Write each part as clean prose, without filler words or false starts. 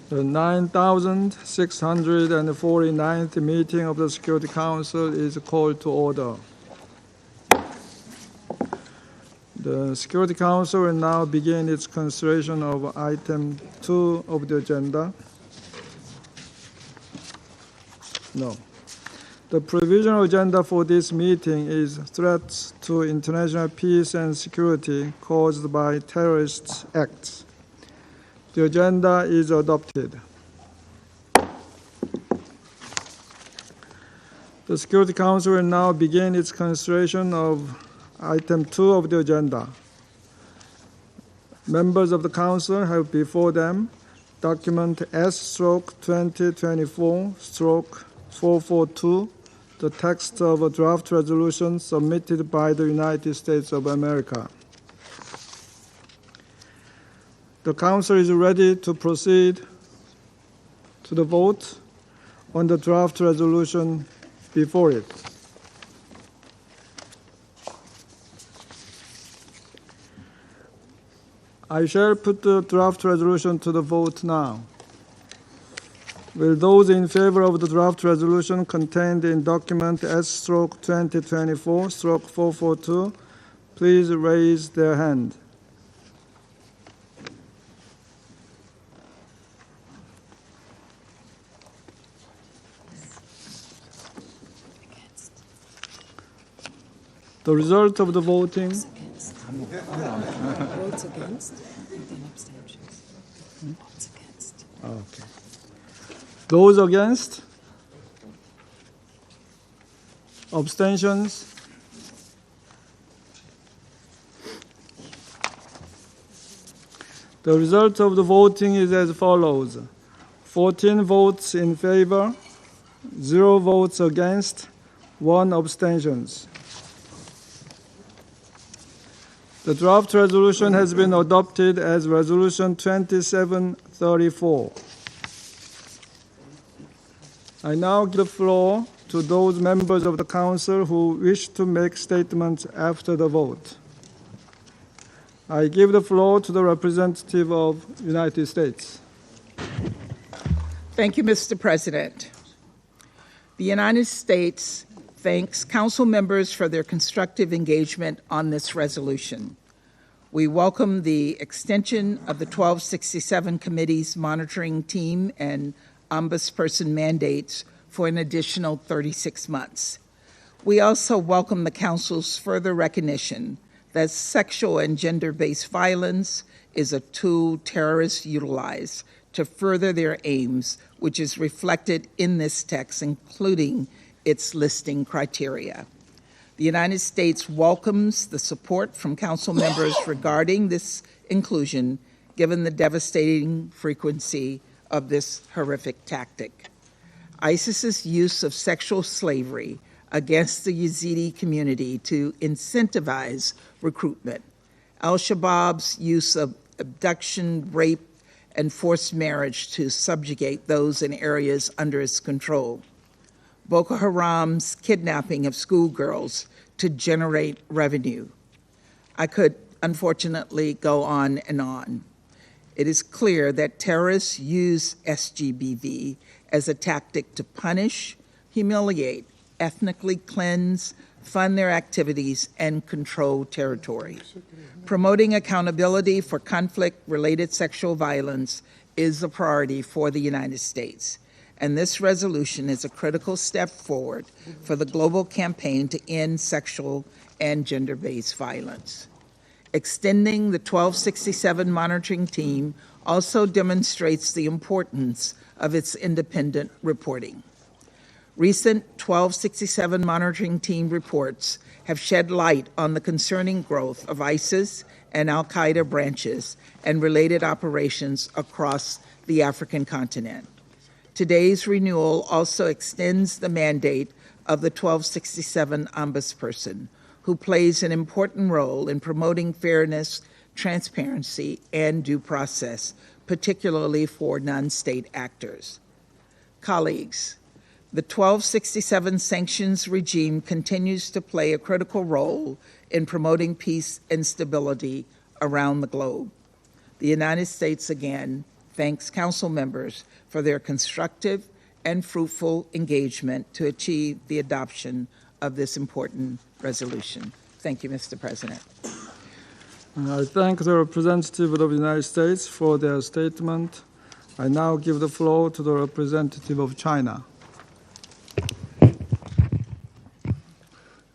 The 9,649th meeting of the Security Council is called to order. The Security Council will now begin its consideration of item 2 of the agenda. The provisional agenda for this meeting is threats to international peace and security caused by terrorist acts. The agenda is adopted. The Security Council will now begin its consideration of item 2 of the agenda. Members of the Council have before them document S/2024/442, the text of a draft resolution submitted by the United States of America. The Council is ready to proceed to the vote on the draft resolution before it. I shall put the draft resolution to the vote now. Will those in favor of the draft resolution contained in document S/2024/442 please raise their hand? The result of the voting. Votes against, and then abstentions. Votes against. Okay. Those against? Abstentions? The result of the voting is as follows: 14 votes in favor, 0 votes against, 1 abstentions. The draft resolution has been adopted as Resolution 2734. I now give the floor to those members of the Council who wish to make statements after the vote. I give the floor to the representative of the United States. Thank you, Mr. President. The United States thanks Council members for their constructive engagement on this resolution. We welcome the extension of the 1267 Committee's monitoring team and ombudsperson mandates for an additional 36 months. We also welcome the Council's further recognition that sexual and gender-based violence is a tool terrorists utilize to further their aims, which is reflected in this text, including its listing criteria. The United States welcomes the support from Council members regarding this inclusion, given the devastating frequency of this horrific tactic. ISIS's use of sexual slavery against the Yazidi community to incentivize recruitment, Al-Shabaab's use of abduction, rape, and forced marriage to subjugate those in areas under its control, Boko Haram's kidnapping of schoolgirls to generate revenue. I could unfortunately go on and on. It is clear that terrorists use SGBV as a tactic to punish, humiliate, ethnically cleanse, fund their activities, and control territory. Promoting accountability for conflict-related sexual violence is a priority for the United States, and this resolution is a critical step forward for the global campaign to end sexual and gender-based violence. Extending the 1267 monitoring team also demonstrates the importance of its independent reporting. Recent 1267 monitoring team reports have shed light on the concerning growth of ISIS and Al-Qaeda branches and related operations across the African continent. Today's renewal also extends the mandate of the 1267 ombudsperson, who plays an important role in promoting fairness, transparency, and due process, particularly for non-state actors. Colleagues, the 1267 sanctions regime continues to play a critical role in promoting peace and stability around the globe. The United States, again, thanks council members for their constructive and fruitful engagement to achieve the adoption of this important resolution. Thank you, Mr. President. I thank the representative of the United States for their statement. I now give the floor to the representative of China.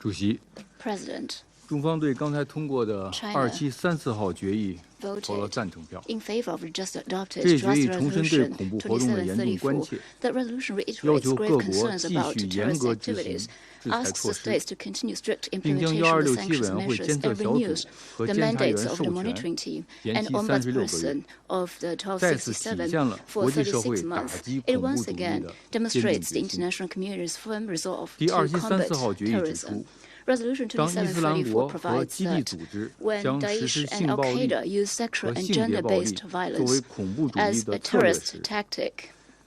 主席， President 中方对刚才通过的 China 2734号决议投了 voted 赞成票。 in favor of the just adopted 这决议 draft 重申对 resolution 恐怖活动的严重关 2734. 切， The resolution 要 reiterates 求 grave 各国 concerns 继 about 续严 terrorist 格执行 activities, 制裁 asks 措 the 施， states to continue strict 并将 implementation of the 1267 委 sanctions 员会 measures 监测 and 小组 renews 和 the 监察员 mandates of 授 the 权 monitoring team 延 and 期36个月， ombudsperson of the 再次体 1267现了 for 国际社 36会打 months. 击 It 恐怖 once 主义 again 的坚定 demonstrates the 决心。 international community's firm resolve 第 to combat 2734号决议指 terrorism. 出， Resolution 当伊斯兰国 2734和 provides 基地 that 组织 when 将实 Daesh 施 and 性暴力 Al-Qaeda use sexual 和 and 性别暴力 gender-based 作为 violence 恐怖主义 as 的 a 策略 terrorist 时， tactic,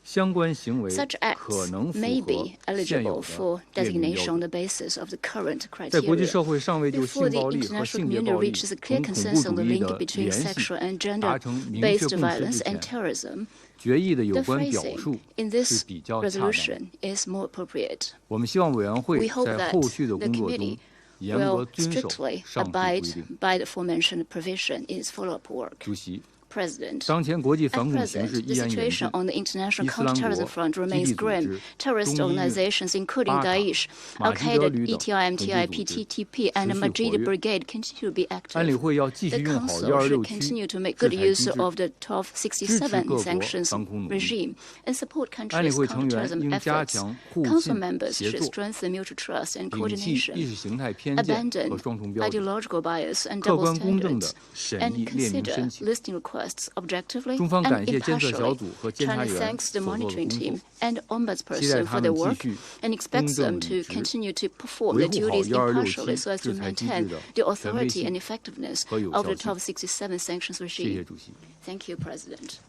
相关行为 such 可 acts 能符 may 合 be 现 eligible 有 for 的列明标 designation on 准。 the basis of the current 在国际 criteria. 社会尚未就 Before 性 the 暴力和 international 性别 community 暴力 reaches a 同 clear 恐怖 consensus 主 on the 义 link 的 between 联系 sexual and 达成明确 gender-based 共识 violence 之 and 前， terrorism, 决议的有 the 关表 phrasing 述 in 是 this 比较恰当的。 resolution is more appropriate. 我们希望委员会 We hope 在 that 后续的 the 工作中 committee 严格 will 遵守 strictly 上述规 abide 定。 by the aforementioned provision in its follow-up work. 主席， President, 当前国际 at 反恐形 present, 势 the 依然严 situation 峻， on the international 伊斯兰 counterterrorism 国、 front 基 remains 地组 grim. 织、 Terrorist 中医院、 organizations, including 巴塔、 Daesh, 马基德 Al-Qaeda, 旅等 ETI, 恐 MTI, 怖组织 PTTP, and the 持续活 Mideast 跃。 Brigade continue to be 安理 active. 会要继续 The 用好 Council should 126区 continue to make 制 good 裁 use 机制， of the 支持各 1267国 sanctions 防恐努力。 regime and support 安理 countries' 会成员 counterterrorism 应加 efforts. 强互 Council 信 members 协 should 作， strengthen mutual trust and 摒弃意识 coordination, 形态偏见和 abandon 双重标准， ideological bias and 客 double 观公正地 standards, 审 and 议列明 consider 申请。 listing requests objectively 中方 and 感谢监测小 impartially. 组和监察 China 员 thanks the 所做的 monitoring 工 team 作， and 期待 ombudsperson 他 for 们 their 继 work 续 and 公 expects 正 them 理 to 直， continue to perform 维 their 护好 duties 126 impartially 区 so as to 制裁机制 maintain 的 the 权威 authority 性 and effectiveness 和有 of the 效性。 1267 sanctions 谢谢 regime. 主席。 Thank you, President.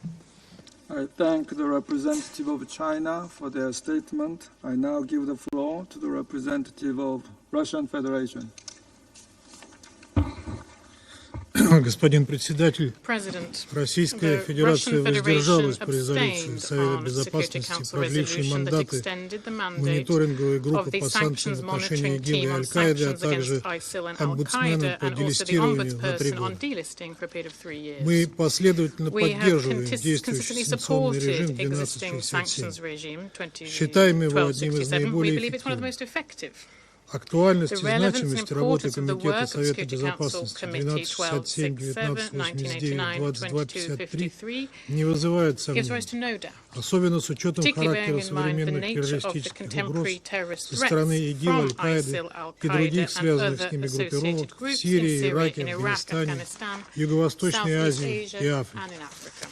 I thank the representative of China for their statement. I now give the floor to the representative of Russian Federation. Господин председатель, President, Российская the Федерация Russian воздержалась Federation при резолюции abstained Совета on Security Безопасности, Council продлившей resolution that мандаты extended the mandate мониторинговой of группы the по санкциям sanctions в отношении monitoring ИГИЛ и team on Аль-Каиды, а sanctions также against ISIL and омбудсмена Al-Qaeda, по and also the делистированию на 3 ombudsperson on года. delisting for a period of 3 years. Мы последовательно We have поддерживаем consistently действующий санкционный режим supported existing sanctions 1267. regime Считаем его одним из 1267. We наиболее believe it's one of the эффективных. most effective. Актуальность The и relevance and значимость работы importance of the Комитета work of Совета Security Council Безопасности Committee 1267, 1989, 2253 1989-2253 не вызывает gives сомнений, rise to no doubt, особенно с учетом particularly характера bearing in mind the современных nature of the террористических contemporary угроз terrorist со стороны threats ИГИЛ, from Аль-Каиды ISIL, и других Al-Qaeda and связанных с other ними associated группировок в groups in Сирии, Syria, Ираке, in Iraq, Афганистане, Afghanistan, Юго-Восточной Southeast Азии Asia и Африке. and in Africa.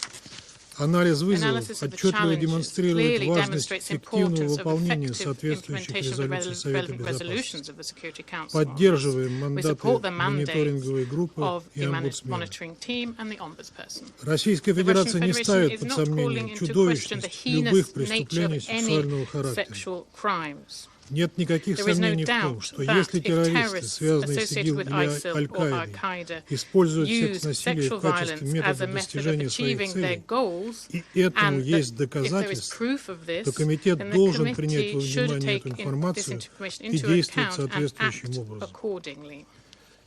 Анализ вызовов Analysis of the отчетливо challenges демонстрирует clearly важность demonstrates the эффективного importance of выполнения effective соответствующих implementation of the резолюций Совета relevant Безопасности. resolutions of the Security Council. Поддерживаем We мандаты support the mandate мониторинговой группы of и the омбудсмена. monitoring team and the ombudsperson. Российская The Russian Федерация не Federation ставит is под not calling сомнение into question the чудовищность любых heinous nature преступлений of сексуального any характера. sexual crimes. Нет никаких There is no сомнений в том, doubt что that если if террористы, terrorists связанные с associated ИГИЛ with или ISIL or Аль-Каидой, Al-Qaeda используют use секс-насилие sexual в качестве violence as метода a method of достижения своих achieving their целей, goals, и этому and есть that if there is доказательства, proof of this, то комитет then the должен принять во committee should внимание take эту this информацию information и into действовать account and соответствующим act образом. accordingly.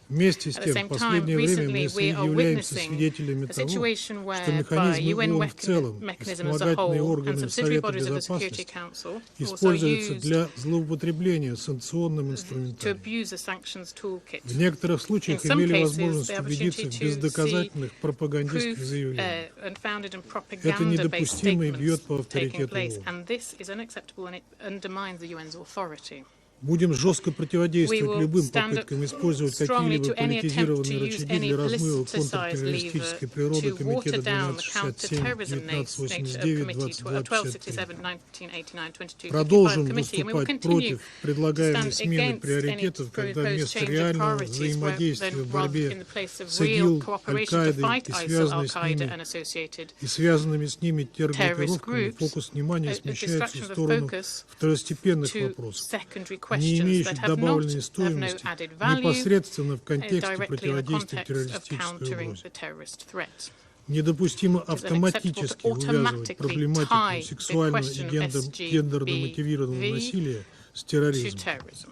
Вместе с At the тем, в same time, последнее время мы recently we are являемся witnessing свидетелями a того, situation что whereby механизмы UN ООН в целом и mechanism as a вспомогательные whole and органы subsidiary Совета bodies of the Security Безопасности Council also используются used для злоупотребления санкционным to инструментарием. abuse the sanctions toolkit. В некоторых случаях In some имели cases, возможность the убедиться opportunity в to бездоказательных see пропагандистских proof заявлениях. and founded in Это propaganda-based недопустимо и бьет statements по taking авторитету place, ООН. and this is unacceptable and it undermines the UN's authority. Будем жестко We противодействовать will любым stand up попыткам использовать strongly какие-либо to any attempt to политизированные use рычаги any для размыва politicized контртеррористической lever природы to Комитета water down the 1267, counter-terrorism nature of 1989, Committee 2253. 1267, 1989, 2255 Продолжим Committee, and we will выступать continue против предлагаемой stand смены against any приоритетов, когда proposed вместо change of реального priorities взаимодействия then в rather борьбе in the place of с real ИГИЛ, cooperation to Аль-Каидой fight и ISIL, связанной с Al-Qaeda ними and associated и связанными с ними terrorist терроргруппировками, groups, фокус внимания a смещается distraction в of the сторону focus второстепенных to вопросов, secondary не questions имеющих that have добавленной no стоимости added value непосредственно в контексте directly in the противодействия context of террористической countering угрозе. the terrorist threat. Недопустимо It is автоматически unacceptable to увязывать automatically проблематику tie the сексуального и question гендерно мотивированного SGBV насилия с to терроризмом. terrorism.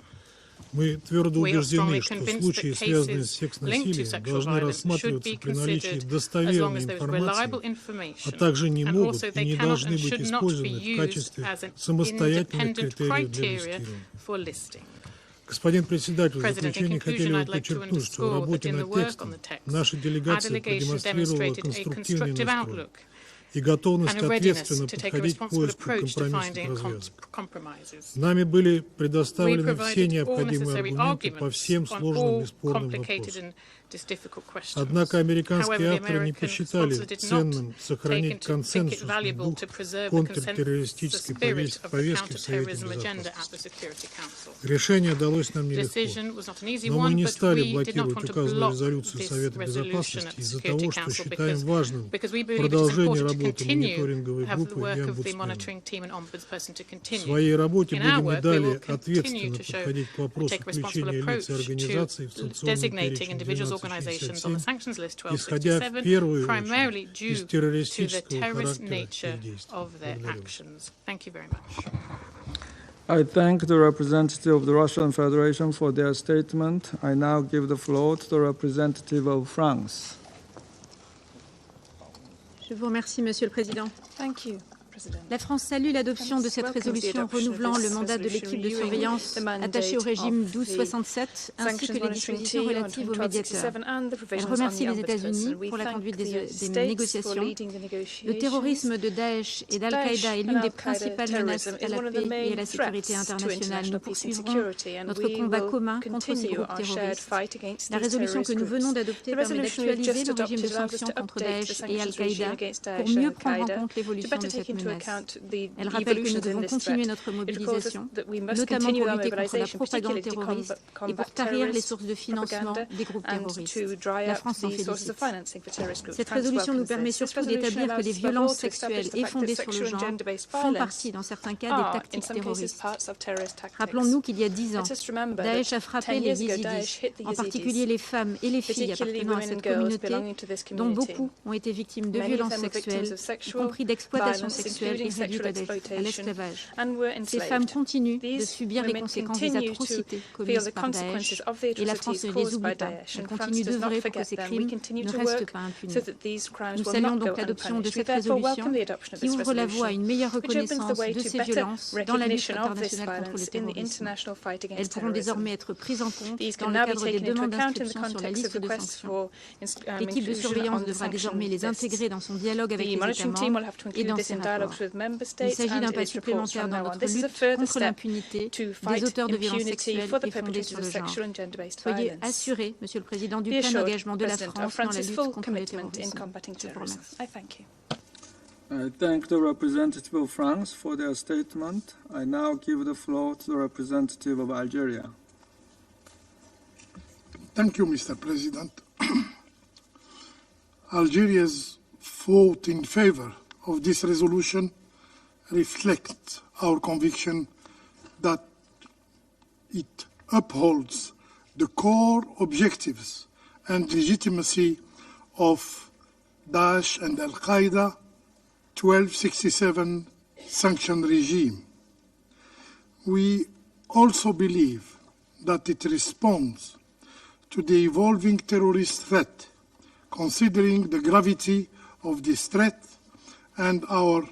Мы твердо We are убеждены, strongly что convinced случаи, that связанные с cases linked to секс-насилием, sexual должны violence should рассматриваться be при наличии considered as long достоверной as there is reliable информации, а information, также не and могут also и they не cannot должны and быть should not be использованы в used качестве as an самостоятельных independent критериев для criteria листирования. for listing. Господин председатель, в President, in заключение хотели conclusion, бы I'd like to подчеркнуть, что в underscore that работе in the над work on текстом the text, наша our делегация delegation продемонстрировала demonstrated a конструктивный constructive настрой outlook и готовность and a readiness ответственно to take a подходить к responsible поиску approach to компромиссных finding развязок. compromises. Нами были We предоставлены все provided all необходимые necessary аргументы по arguments всем on сложным и all спорным complicated вопросам. and difficult questions. Однако американские However, the авторы не American посчитали sponsor did not ценным think сохранить it консенсусный valuable дух to preserve the контртеррористической spirit of the повестки в Совете counterterrorism agenda at Безопасности. the Security Council. Решение далось нам The нелегко, decision was not an easy но мы one, не but стали we did not блокировать want to указанную block резолюцию this Совета resolution Безопасности at the из-за Security того, что Council считаем важным because we believe it is продолжение important to работы continue мониторинговой have the группы и work of the омбудсмена. monitoring team and ombudsperson to В continue. своей работе In our будем и work, we далее will continue ответственно to show подходить к вопросу take a responsible включения лиц и approach организаций в to санкционный designating перечень individuals, organizations on the 1267, sanctions list исходя в 1267, первую primarily очередь due из to the террористического terrorist характера nature их действий. of their Благодарю. actions. Thank you very much. I thank the representative of the Russian Federation for their statement. I now give the floor to the representative of France. Je vous remercie, Monsieur le Président. Thank you, President. La France salue l'adoption de cette résolution renouvelant le mandat de l'équipe de surveillance attachée au régime 1267 ainsi que les dispositions relatives aux médiateurs. Elle remercie les États-Unis pour la conduite des négociations. Le terrorisme de Daesh et d'Al-Qaïda est l'une des principales menaces à la paix et à la sécurité internationale. Nous poursuivrons notre combat commun contre ces groupes terroristes. La résolution que nous venons d'adopter permet d'actualiser le régime de sanctions contre Daesh et Al-Qaïda pour mieux prendre en compte l'évolution de cette menace. Elle rappelle que nous devons continuer notre mobilisation, notamment pour lutter contre la propagande terroriste et pour tarir les sources de financement des groupes terroristes. La France s'en félicite. Cette résolution nous permet surtout d'établir que les violences sexuelles et fondées sur le genre font partie, dans certains cas, des tactiques terroristes. Rappelons-nous qu'il y a 10 ans, Daesh a frappé les Yézidis, en particulier les femmes et les filles appartenant à cette communauté, dont beaucoup ont été victimes de violences sexuelles, y compris d'exploitation sexuelle et réduites à l'esclavage. Ces femmes continuent de subir les conséquences des atrocités commises par Daesh et la France ne les oublie pas. Elle continue d'œuvrer pour que ces crimes ne restent pas impunis. Nous saluons donc l'adoption de cette résolution qui ouvre la voie à une meilleure reconnaissance de ces violences dans la lutte internationale contre le terrorisme. Elles pourront désormais être prises en compte dans le cadre des demandes d'inscription sur la liste de sanctions. L'équipe de surveillance devra désormais les intégrer dans son dialogue avec les États membres et dans ses rapports. Il s'agit d'un pas supplémentaire dans notre lutte contre l'impunité des auteurs de violences sexuelles et fondées sur le genre. Soyez assurés, Monsieur le Président, du plein engagement de la France dans la lutte contre le terrorisme. Je vous remercie. I thank the representative of France for their statement. I now give the floor to the representative of Algeria. Thank you, Mr. President. Algeria's vote in favor of this resolution reflects our conviction that it upholds the core objectives and legitimacy of Daesh and Al-Qaeda 1267 sanction regime. We also believe that it responds to the evolving terrorist threat, considering the gravity of this threat and our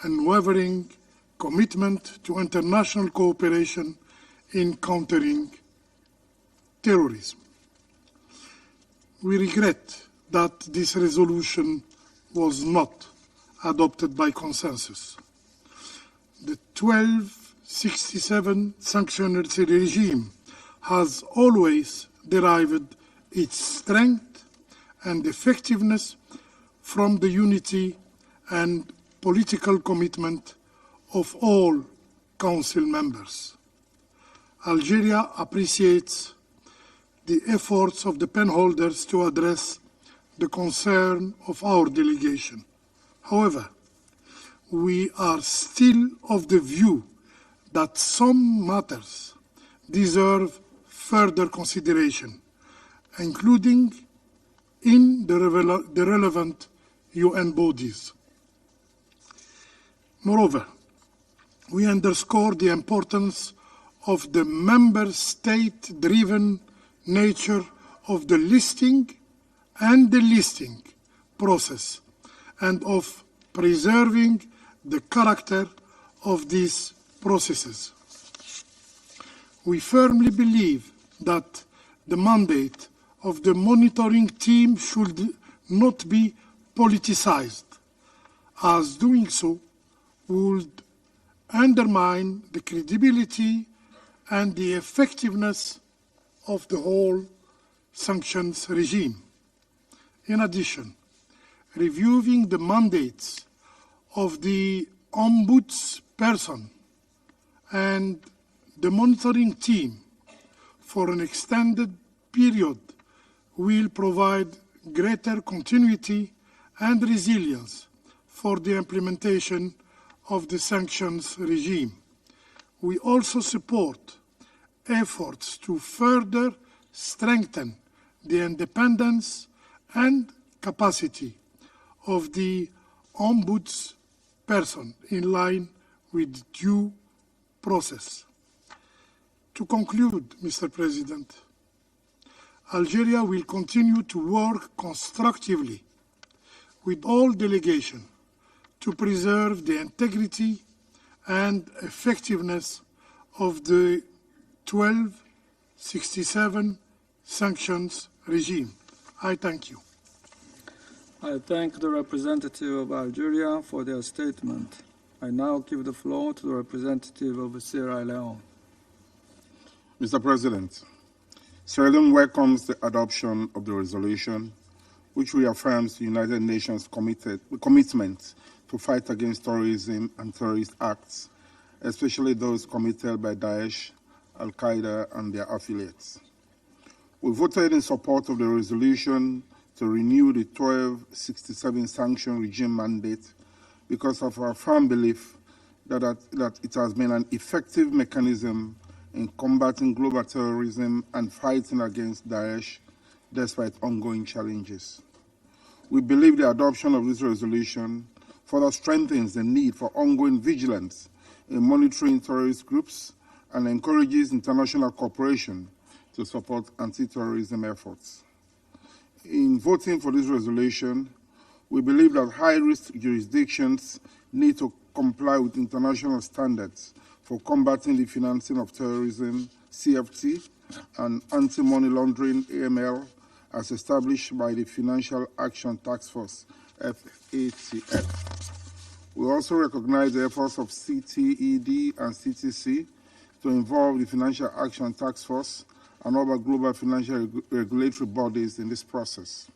unwavering commitment to international cooperation in countering terrorism. We regret that this resolution was not adopted by consensus. The 1267 sanction regime has always derived its strength and effectiveness from the unity and political commitment of all Council members. Algeria appreciates the efforts of the penholders to address the concern of our delegation. However, we are still of the view that some matters deserve further consideration, including in the relevant UN bodies. Moreover, we underscore the importance of the member state-driven nature of the listing and delisting process and of preserving the character of these processes. We firmly believe that the mandate of the monitoring team should not be politicized, as doing so would undermine the credibility and the effectiveness of the whole sanctions regime. In addition, reviewing the mandates of the ombudsperson and the monitoring team for an extended period will provide greater continuity and resilience for the implementation of the sanctions regime. We also support efforts to further strengthen the independence and capacity of the ombudsperson in line with due process. To conclude, Mr. President, Algeria will continue to work constructively with all delegations to preserve the integrity and effectiveness of the 1267 sanctions regime. I thank you. I thank the representative of Algeria for their statement. I now give the floor to the representative of Sierra Leone. Mr. President, Sierra Leone welcomes the adoption of the resolution, which reaffirms the United Nations commitment to fight against terrorism and terrorist acts, especially those committed by Daesh, Al-Qaeda, and their affiliates. We voted in support of the resolution to renew the 1267 sanction regime mandate because of our firm belief that it has been an effective mechanism in combating global terrorism and fighting against Daesh despite ongoing challenges. We believe the adoption of this resolution further strengthens the need for ongoing vigilance in monitoring terrorist groups and encourages international cooperation to support anti-terrorism efforts. In voting for this resolution, we believe that high-risk jurisdictions need to comply with international standards for combating the financing of terrorism, CFT, and anti-money laundering, AML, as established by the Financial Action Task Force, FATF. We also recognize the efforts of CTED and CTC to involve the Financial Action Task Force and other global financial regulatory bodies in this process.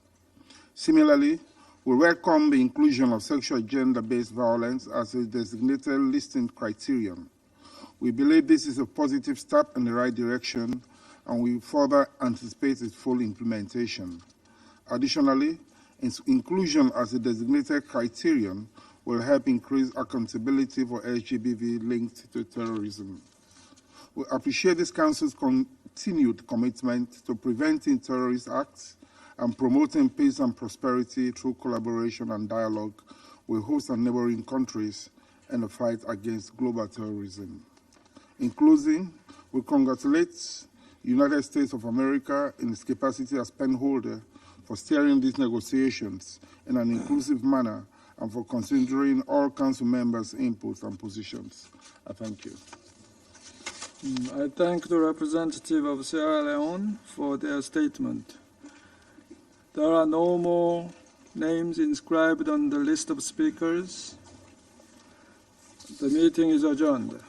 Similarly, we welcome the inclusion of sexual gender-based violence as a designated listing criterion. We believe this is a positive step in the right direction, and we further anticipate its full implementation. Additionally, its inclusion as a designated criterion will help increase accountability for SGBV linked to terrorism. We appreciate this Council's continued commitment to preventing terrorist acts and promoting peace and prosperity through collaboration and dialogue with host and neighboring countries in the fight against global terrorism. In closing, we congratulate the United States of America in its capacity as pen holder for steering these negotiations in an inclusive manner and for considering all Council members' inputs and positions. I thank you. I thank the representative of Sierra Leone for their statement. There are no more names inscribed on the list of speakers. The meeting is adjourned.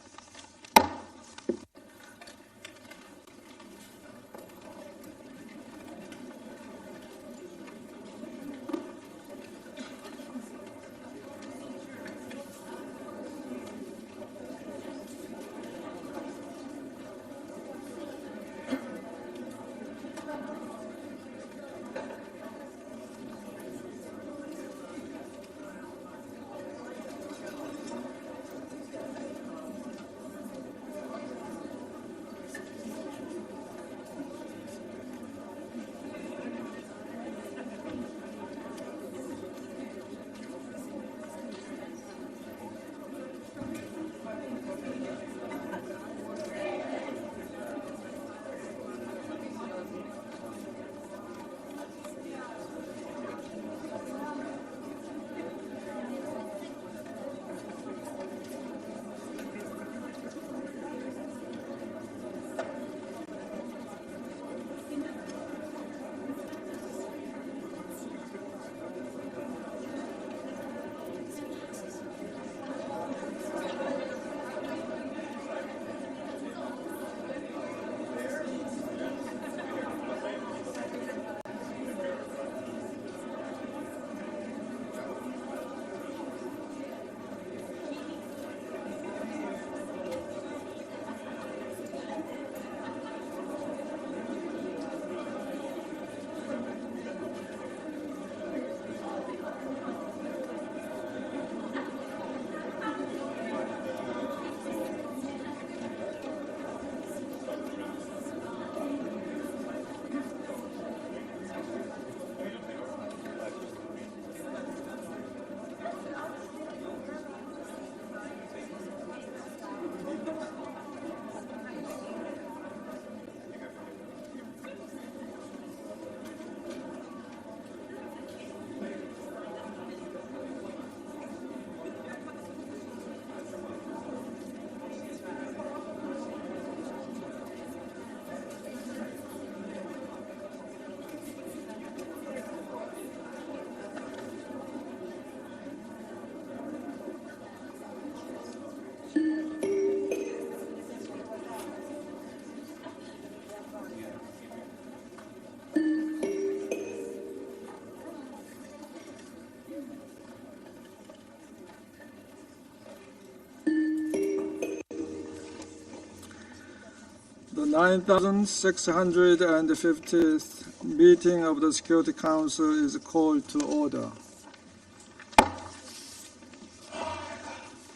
9,650th meeting of the Security Council is called to order.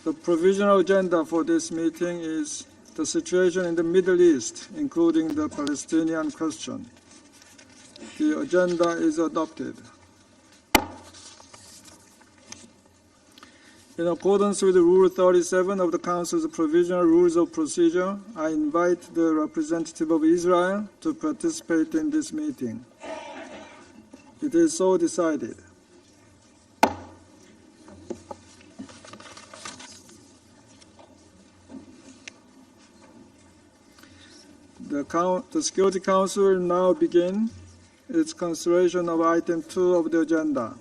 The provisional agenda for this meeting is the situation in the Middle East, including the Palestinian question. The agenda is adopted. In accordance with Rule 37 of the Council's Provisional Rules of Procedure, I invite the representative of Israel to participate in this meeting. It is so decided. The Security Council will now begin its consideration of Item 2 of the agenda.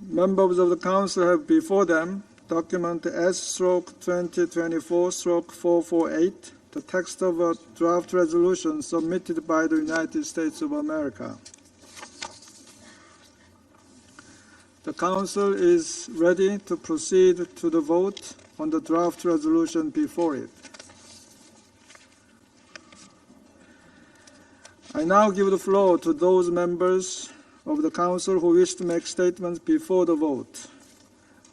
Members of the Council have before them document S/2024/448, the text of a draft resolution submitted by the United States of America. The Council is ready to proceed to the vote on the draft resolution before it. I now give the floor to those members of the Council who wish to make statements before the vote.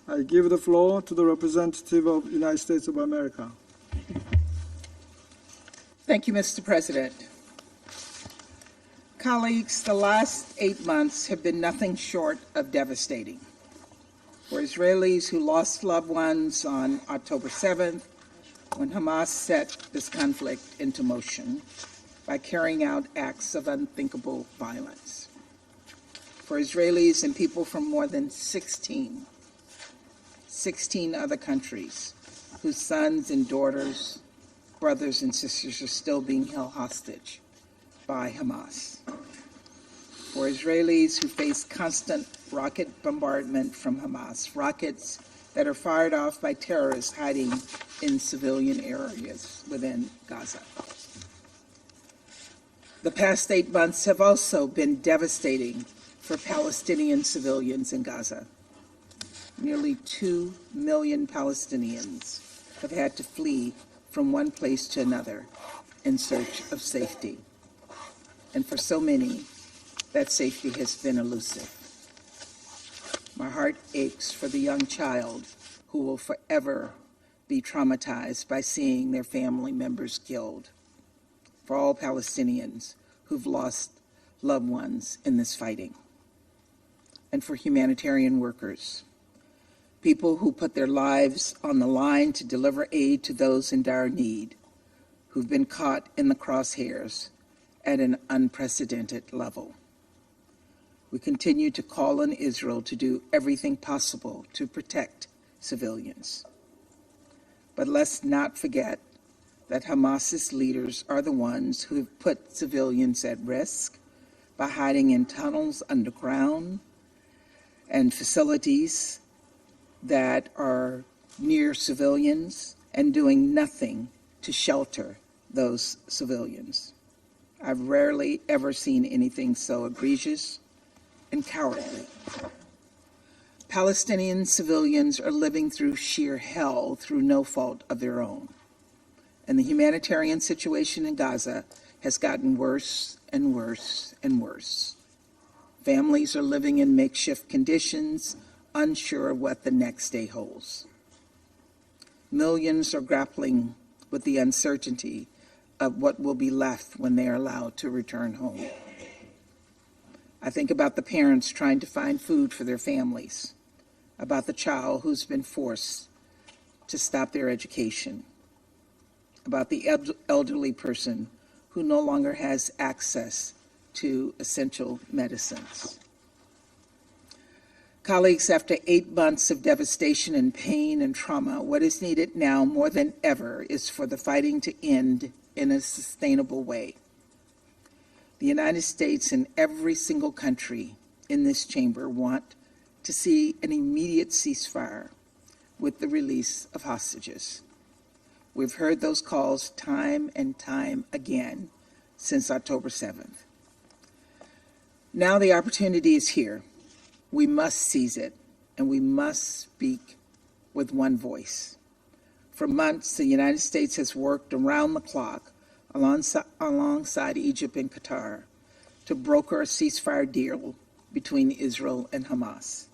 I give the floor to the representative of the United States of America. Thank you, Mr. President. Colleagues, the last 8 months have been nothing short of devastating. For Israelis who lost loved ones on October 7th, when Hamas set this conflict into motion by carrying out acts of unthinkable violence. For Israelis and people from more than 16 other countries whose sons and daughters, brothers and sisters are still being held hostage by Hamas. For Israelis who face constant rocket bombardment from Hamas, rockets that are fired off by terrorists hiding in civilian areas within Gaza. The past 8 months have also been devastating for Palestinian civilians in Gaza. Nearly 2 million Palestinians have had to flee from one place to another in search of safety. And for so many, that safety has been elusive. My heart aches for the young child who will forever be traumatized by seeing their family members killed. For all Palestinians who've lost loved ones in this fighting. And for humanitarian workers, people who put their lives on the line to deliver aid to those in dire need, who've been caught in the crosshairs at an unprecedented level. We continue to call on Israel to do everything possible to protect civilians. But let's not forget that Hamas's leaders are the ones who have put civilians at risk by hiding in tunnels underground and facilities that are near civilians and doing nothing to shelter those civilians. I've rarely ever seen anything so egregious and cowardly. Palestinian civilians are living through sheer hell through no fault of their own. And the humanitarian situation in Gaza has gotten worse and worse and worse. Families are living in makeshift conditions, unsure of what the next day holds. Millions are grappling with the uncertainty of what will be left when they are allowed to return home. I think about the parents trying to find food for their families, about the child who's been forced to stop their education, about the elderly person who no longer has access to essential medicines. Colleagues, after 8 months of devastation and pain and trauma, what is needed now more than ever is for the fighting to end in a sustainable way. The United States and every single country in this chamber want to see an immediate ceasefire with the release of hostages. We've heard those calls time and time again since October 7th. Now the opportunity is here. We must seize it, and we must speak with one voice. For months, the United States has worked around the clock alongside Egypt and Qatar to broker a ceasefire deal between Israel and Hamas.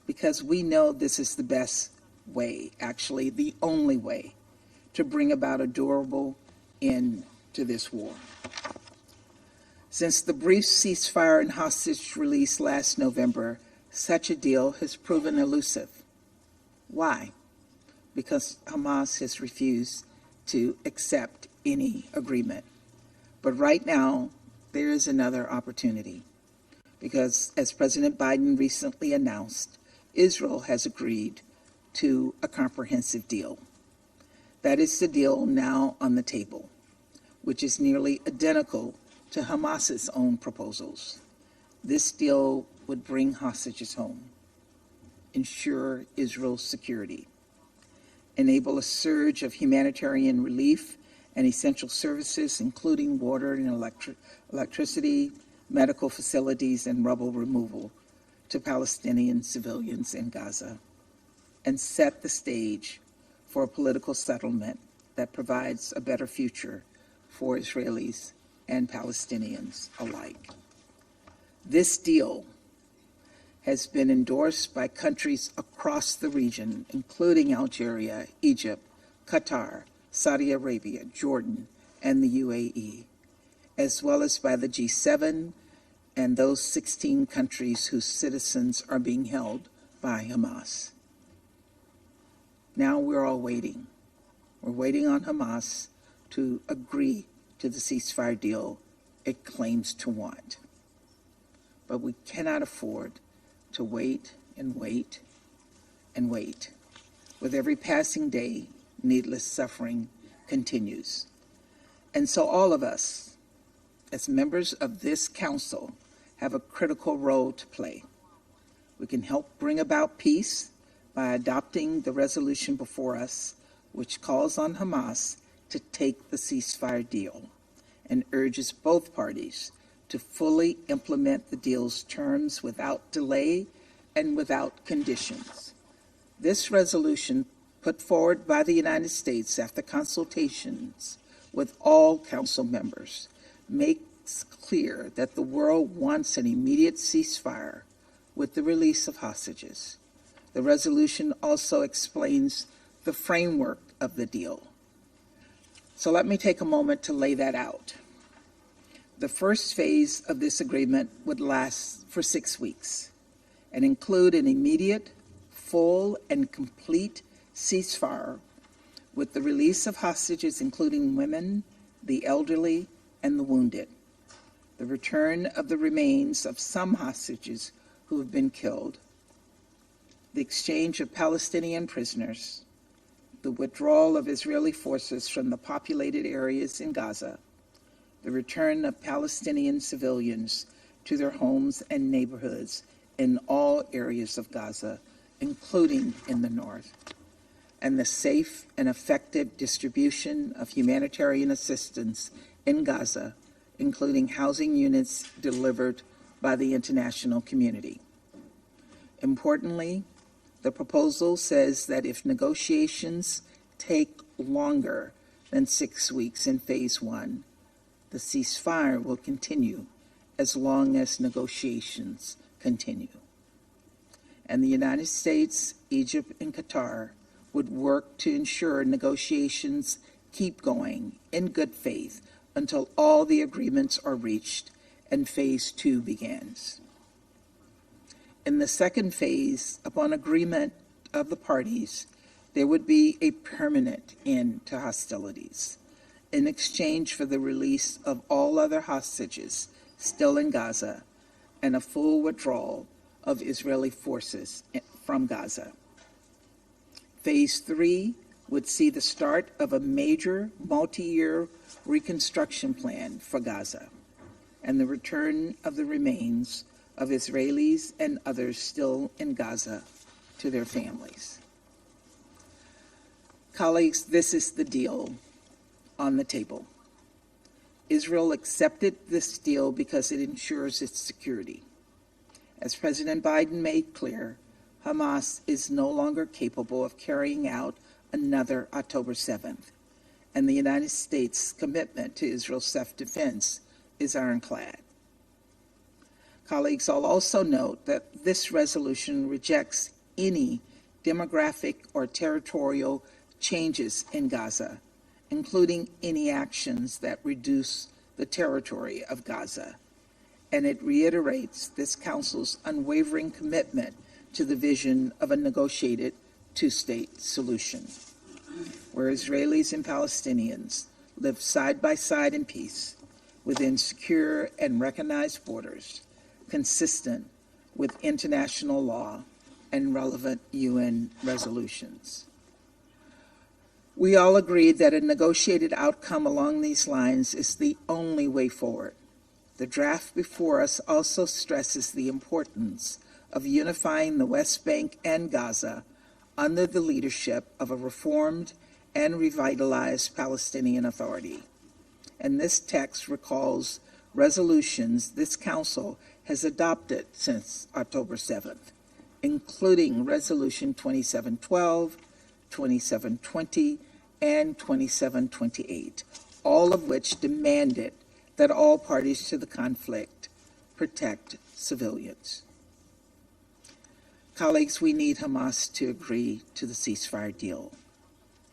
Because we know this is the best way, actually the only way, to bring about a durable end to this war. Since the brief ceasefire and hostage release last November, such a deal has proven elusive. Why? Because Hamas has refused to accept any agreement. But right now, there is another opportunity. Because as President Biden recently announced, Israel has agreed to a comprehensive deal. That is the deal now on the table, which is nearly identical to Hamas's own proposals. This deal would bring hostages home, ensure Israel's security, enable a surge of humanitarian relief and essential services, including water and electricity, medical facilities, and rubble removal to Palestinian civilians in Gaza, and set the stage for a political settlement that provides a better future for Israelis and Palestinians alike. This deal has been endorsed by countries across the region, including Algeria, Egypt, Qatar, Saudi Arabia, Jordan, and the UAE, as well as by the G7 and those 16 countries whose citizens are being held by Hamas. Now we're all waiting. We're waiting on Hamas to agree to the ceasefire deal it claims to want. But we cannot afford to wait and wait and wait. With every passing day, needless suffering continues. And so all of us, as members of this council, have a critical role to play. We can help bring about peace by adopting the resolution before us, which calls on Hamas to take the ceasefire deal and urges both parties to fully implement the deal's terms without delay and without conditions. This resolution, put forward by the United States after consultations with all council members, makes clear that the world wants an immediate ceasefire with the release of hostages. The resolution also explains the framework of the deal. So let me take a moment to lay that out. The first phase of this agreement would last for 6 weeks and include an immediate, full, and complete ceasefire with the release of hostages, including women, the elderly, and the wounded, the return of the remains of some hostages who have been killed, the exchange of Palestinian prisoners, the withdrawal of Israeli forces from the populated areas in Gaza, the return of Palestinian civilians to their homes and neighborhoods in all areas of Gaza, including in the north, and the safe and effective distribution of humanitarian assistance in Gaza, including housing units delivered by the international community. Importantly, the proposal says that if negotiations take longer than 6 weeks in phase one, the ceasefire will continue as long as negotiations continue. And the United States, Egypt, and Qatar would work to ensure negotiations keep going in good faith until all the agreements are reached and phase two begins. In the second phase, upon agreement of the parties, there would be a permanent end to hostilities in exchange for the release of all other hostages still in Gaza and a full withdrawal of Israeli forces from Gaza. Phase three would see the start of a major multi-year reconstruction plan for Gaza and the return of the remains of Israelis and others still in Gaza to their families. Colleagues, this is the deal on the table. Israel accepted this deal because it ensures its security. As President Biden made clear, Hamas is no longer capable of carrying out another October 7th, and the United States' commitment to Israel's self-defense is ironclad. Colleagues, I'll also note that this resolution rejects any demographic or territorial changes in Gaza, including any actions that reduce the territory of Gaza, and it reiterates this Council's unwavering commitment to the vision of a negotiated two-state solution, where Israelis and Palestinians live side by side in peace within secure and recognized borders, consistent with international law and relevant UN resolutions. We all agree that a negotiated outcome along these lines is the only way forward. The draft before us also stresses the importance of unifying the West Bank and Gaza under the leadership of a reformed and revitalized Palestinian Authority. And this text recalls resolutions this Council has adopted since October 7th, including Resolution 2712, 2720, and 2728, all of which demanded that all parties to the conflict protect civilians. Colleagues, we need Hamas to agree to the ceasefire deal,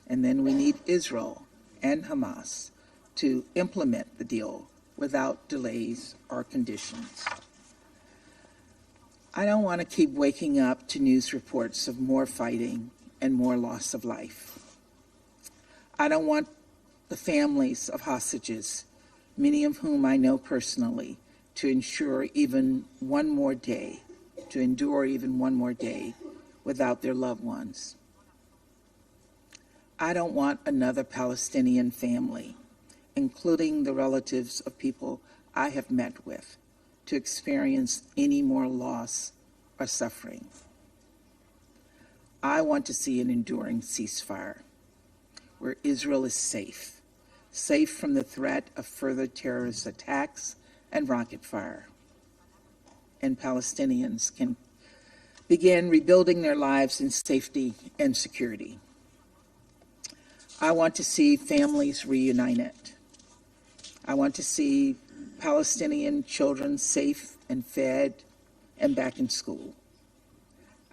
and then we need Israel and Hamas to implement the deal without delays or conditions. I don't want to keep waking up to news reports of more fighting and more loss of life. I don't want the families of hostages, many of whom I know personally, to endure even one more day without their loved ones. I don't want another Palestinian family, including the relatives of people I have met with, to experience any more loss or suffering. I want to see an enduring ceasefire where Israel is safe from the threat of further terrorist attacks and rocket fire, and Palestinians can begin rebuilding their lives in safety and security. I want to see families reunited. I want to see Palestinian children safe and fed and back in school.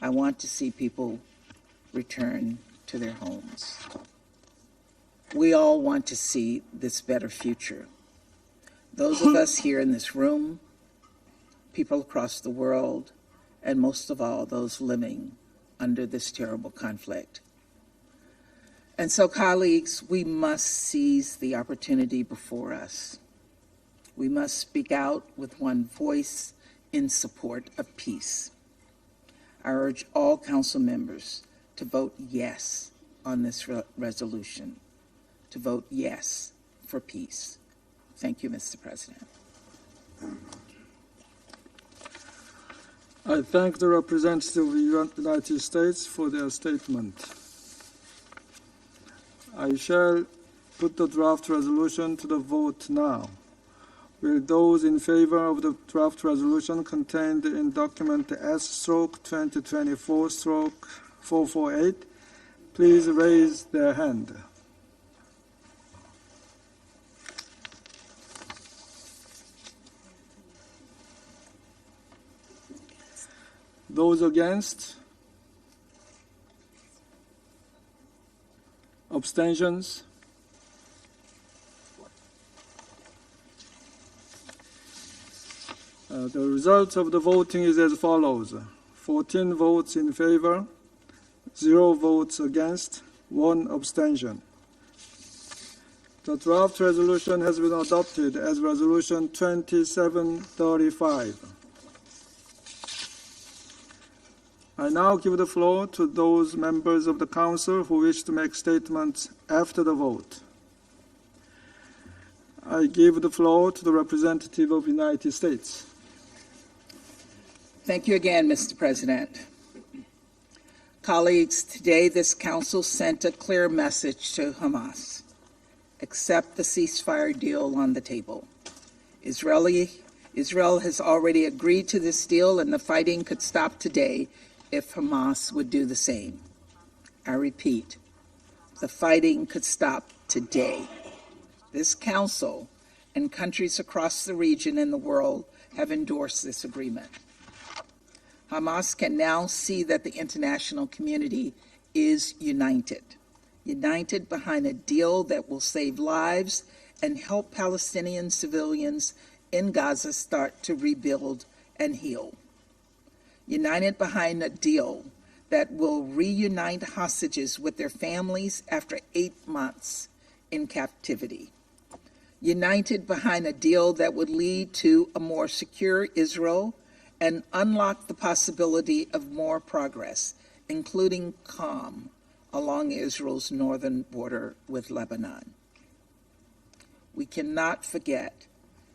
I want to see people return to their homes. We all want to see this better future. Those of us here in this room, people across the world, and most of all, those living under this terrible conflict. And so, colleagues, we must seize the opportunity before us. We must speak out with one voice in support of peace. I urge all Council members to vote yes on this resolution, to vote yes for peace. Thank you, Mr. President. I thank the representative of the United States for their statement. I shall put the draft resolution to the vote now. Will those in favor of the draft resolution contained in document S/2024/448 please raise their hand. Those against? Abstentions? The results of the voting is as follows. 14 votes in favor, 0 votes against, 1 abstention. The draft resolution has been adopted as Resolution 2735. I now give the floor to those members of the Council who wish to make statements after the vote. I give the floor to the representative of the United States. Thank you again, Mr. President. Colleagues, today this Council sent a clear message to Hamas. Accept the ceasefire deal on the table. Israel has already agreed to this deal, and the fighting could stop today if Hamas would do the same. I repeat, the fighting could stop today. This council and countries across the region and the world have endorsed this agreement. Hamas can now see that the international community is united behind a deal that will save lives and help Palestinian civilians in Gaza start to rebuild and heal. United behind a deal that will reunite hostages with their families after 8 months in captivity. United behind a deal that would lead to a more secure Israel and unlock the possibility of more progress, including calm along Israel's northern border with Lebanon. We cannot forget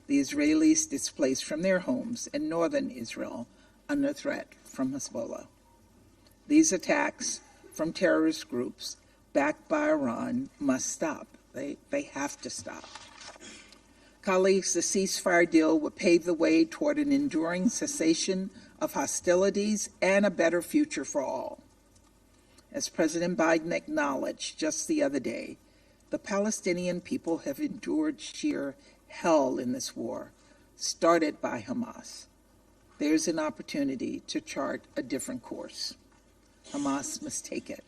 the Israelis displaced from their homes in northern Israel under threat from Hezbollah. These attacks from terrorist groups backed by Iran must stop. They have to stop. Colleagues, the ceasefire deal would pave the way toward an enduring cessation of hostilities and a better future for all. As President Biden acknowledged just the other day, the Palestinian people have endured sheer hell in this war, started by Hamas. There's an opportunity to chart a different course. Hamas must take it.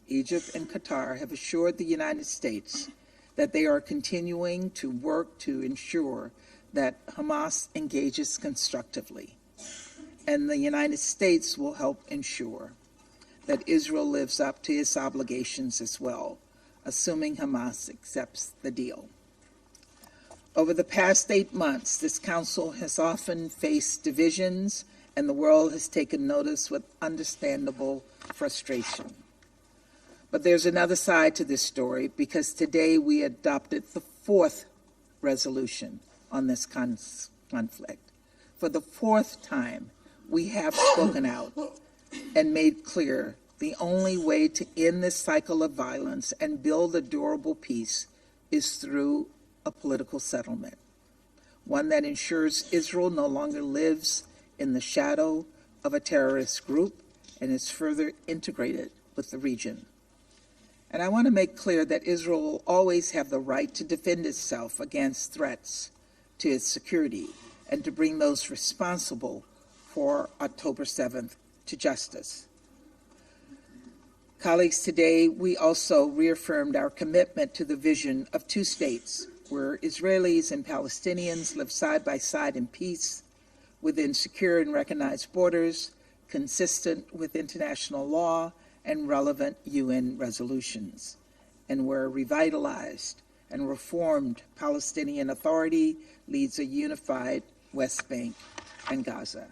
Egypt and Qatar have assured the United States that they are continuing to work to ensure that Hamas engages constructively, and the United States will help ensure that Israel lives up to its obligations as well, assuming Hamas accepts the deal. Over the past 8 months, this council has often faced divisions, and the world has taken notice with understandable frustration. But there's another side to this story, because today we adopted the 4th resolution on this conflict. For the 4th time, we have spoken out and made clear the only way to end this cycle of violence and build a durable peace is through a political settlement, one that ensures Israel no longer lives in the shadow of a terrorist group and is further integrated with the region. And I want to make clear that Israel will always have the right to defend itself against threats to its security and to bring those responsible for October 7th to justice. Colleagues, today we also reaffirmed our commitment to the vision of 2 states where Israelis and Palestinians live side by side in peace within secure and recognized borders, consistent with international law and relevant UN resolutions, and where a revitalized and reformed Palestinian Authority leads a unified West Bank and Gaza.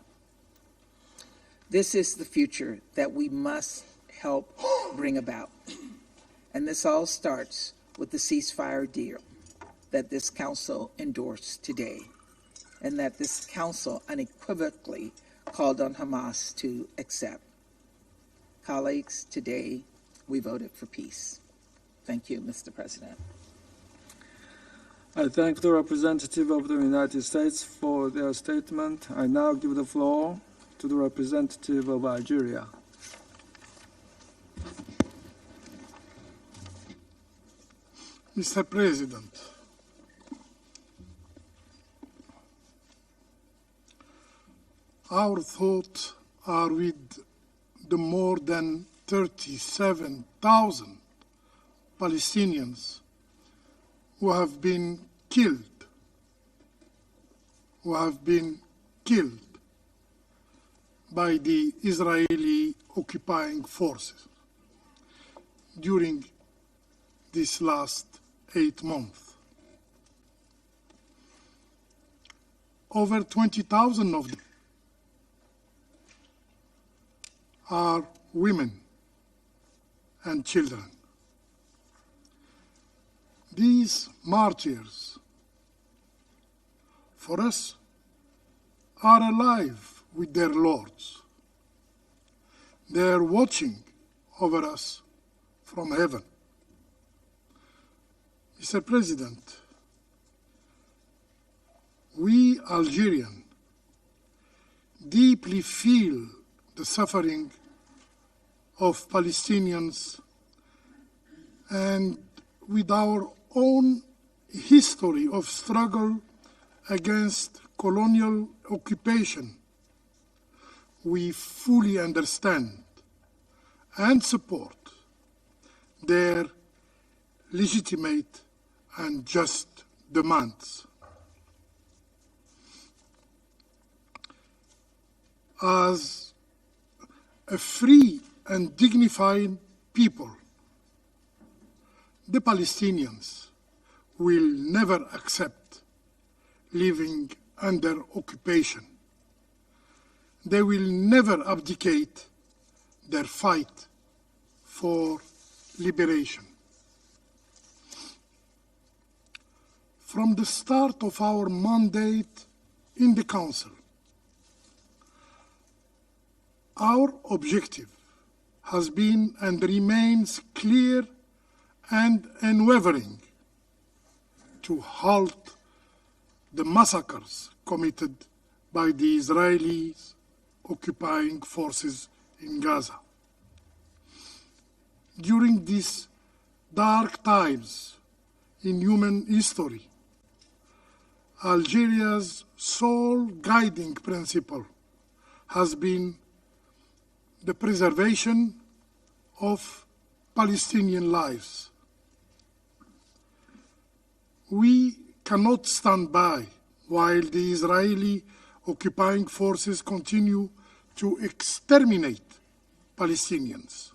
This is the future that we must help bring about. And this all starts with the ceasefire deal that this council endorsed today, and that this council unequivocally called on Hamas to accept. Colleagues, today we voted for peace. Thank you, Mr. President. I thank the representative of the United States for their statement. I now give the floor to the representative of Algeria. Mr. President, our thoughts are with the more than 37,000 Palestinians who have been killed by the Israeli occupying forces during this last 8 months. Over 20,000 of them are women and children. These martyrs, for us, are alive with their lords. They are watching over us from heaven. Mr. President, we Algerians deeply feel the suffering of Palestinians and with our own history of struggle against colonial occupation, we fully understand and support their legitimate and just demands. As a free and dignified people, the Palestinians will never accept living under occupation. They will never abdicate their fight for liberation. From the start of our mandate in the Council, our objective has been and remains clear and unwavering: to halt the massacres committed by the Israeli occupying forces in Gaza. During these dark times in human history, Algeria's sole guiding principle has been the preservation of Palestinian lives. We cannot stand by while the Israeli occupying forces continue to exterminate Palestinians.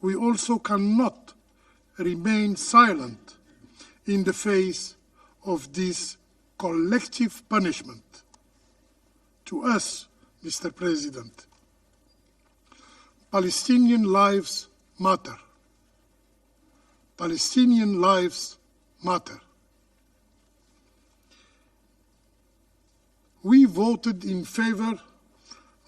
We also cannot remain silent in the face of this collective punishment. To us, Mr. President, Palestinian lives matter. Palestinian lives matter. We voted in favor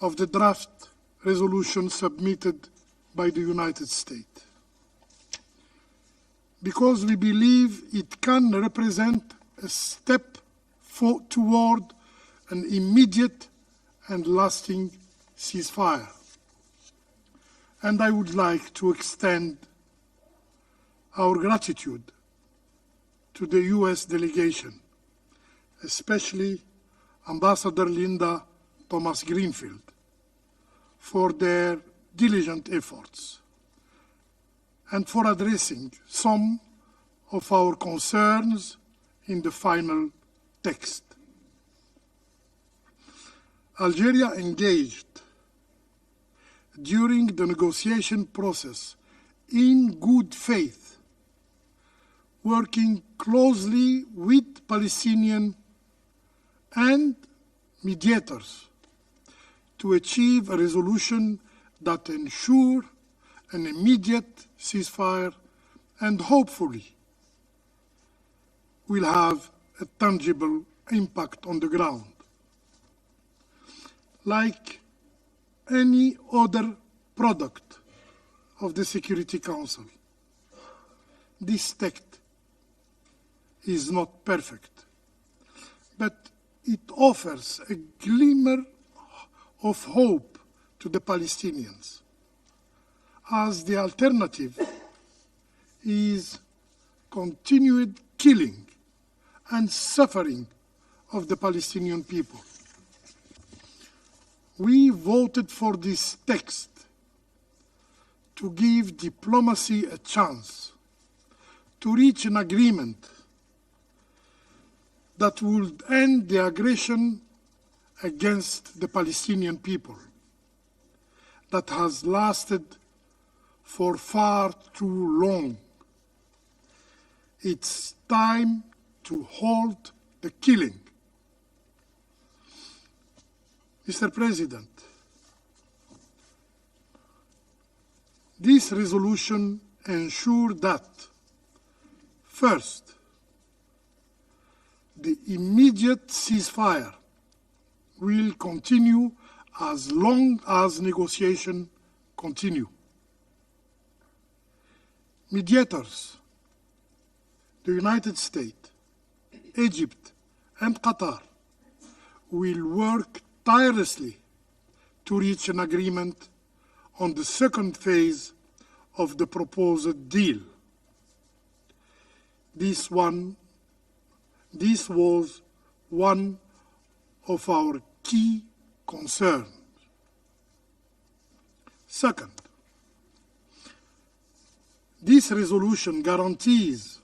of the draft resolution submitted by the United States because we believe it can represent a step toward an immediate and lasting ceasefire. And I would like to extend our gratitude to the U.S. delegation, especially Ambassador Linda Thomas-Greenfield, for their diligent efforts and for addressing some of our concerns in the final text. Algeria engaged during the negotiation process in good faith, working closely with Palestinian and mediators to achieve a resolution that ensure an immediate ceasefire and hopefully will have a tangible impact on the ground. Like any other product of the Security Council, this text is not perfect, but it offers a glimmer of hope to the Palestinians, as the alternative is continued killing and suffering of the Palestinian people. We voted for this text to give diplomacy a chance to reach an agreement that would end the aggression against the Palestinian people that has lasted for far too long. It's time to halt the killing. Mr. President, this resolution ensures that, first, the immediate ceasefire will continue as long as negotiations continue. Mediators, the United States, Egypt, and Qatar will work tirelessly to reach an agreement on the second phase of the proposed deal. This was one of our key concerns. Second, this resolution guarantees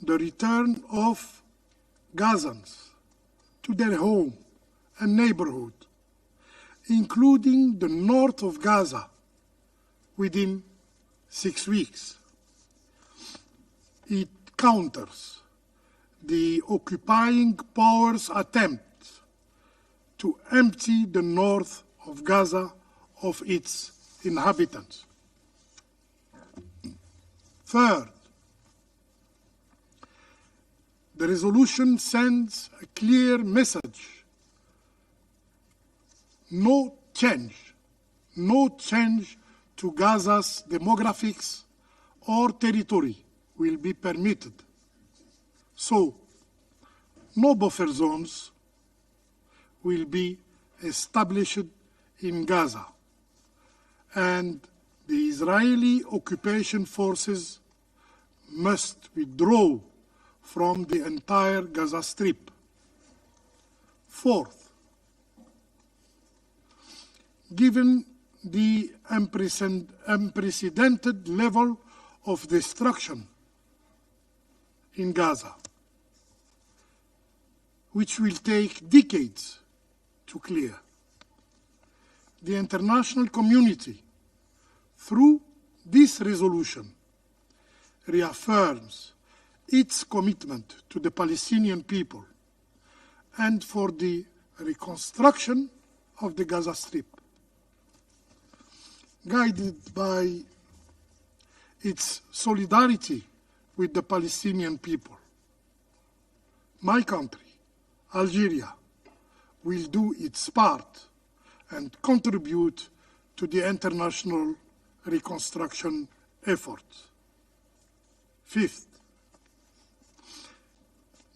the return of Gazans to their home and neighborhood, including the north of Gaza, within 6 weeks. It counters the occupying powers' attempt to empty the north of Gaza of its inhabitants. Third, the resolution sends a clear message: no change to Gaza's demographics or territory will be permitted. So, no buffer zones will be established in Gaza, and the Israeli occupation forces must withdraw from the entire Gaza Strip. Fourth, given the unprecedented level of destruction in Gaza, which will take decades to clear, the international community, through this resolution, reaffirms its commitment to the Palestinian people and for the reconstruction of the Gaza Strip. Guided by its solidarity with the Palestinian people, my country, Algeria, will do its part and contribute to the international reconstruction effort. Fifth,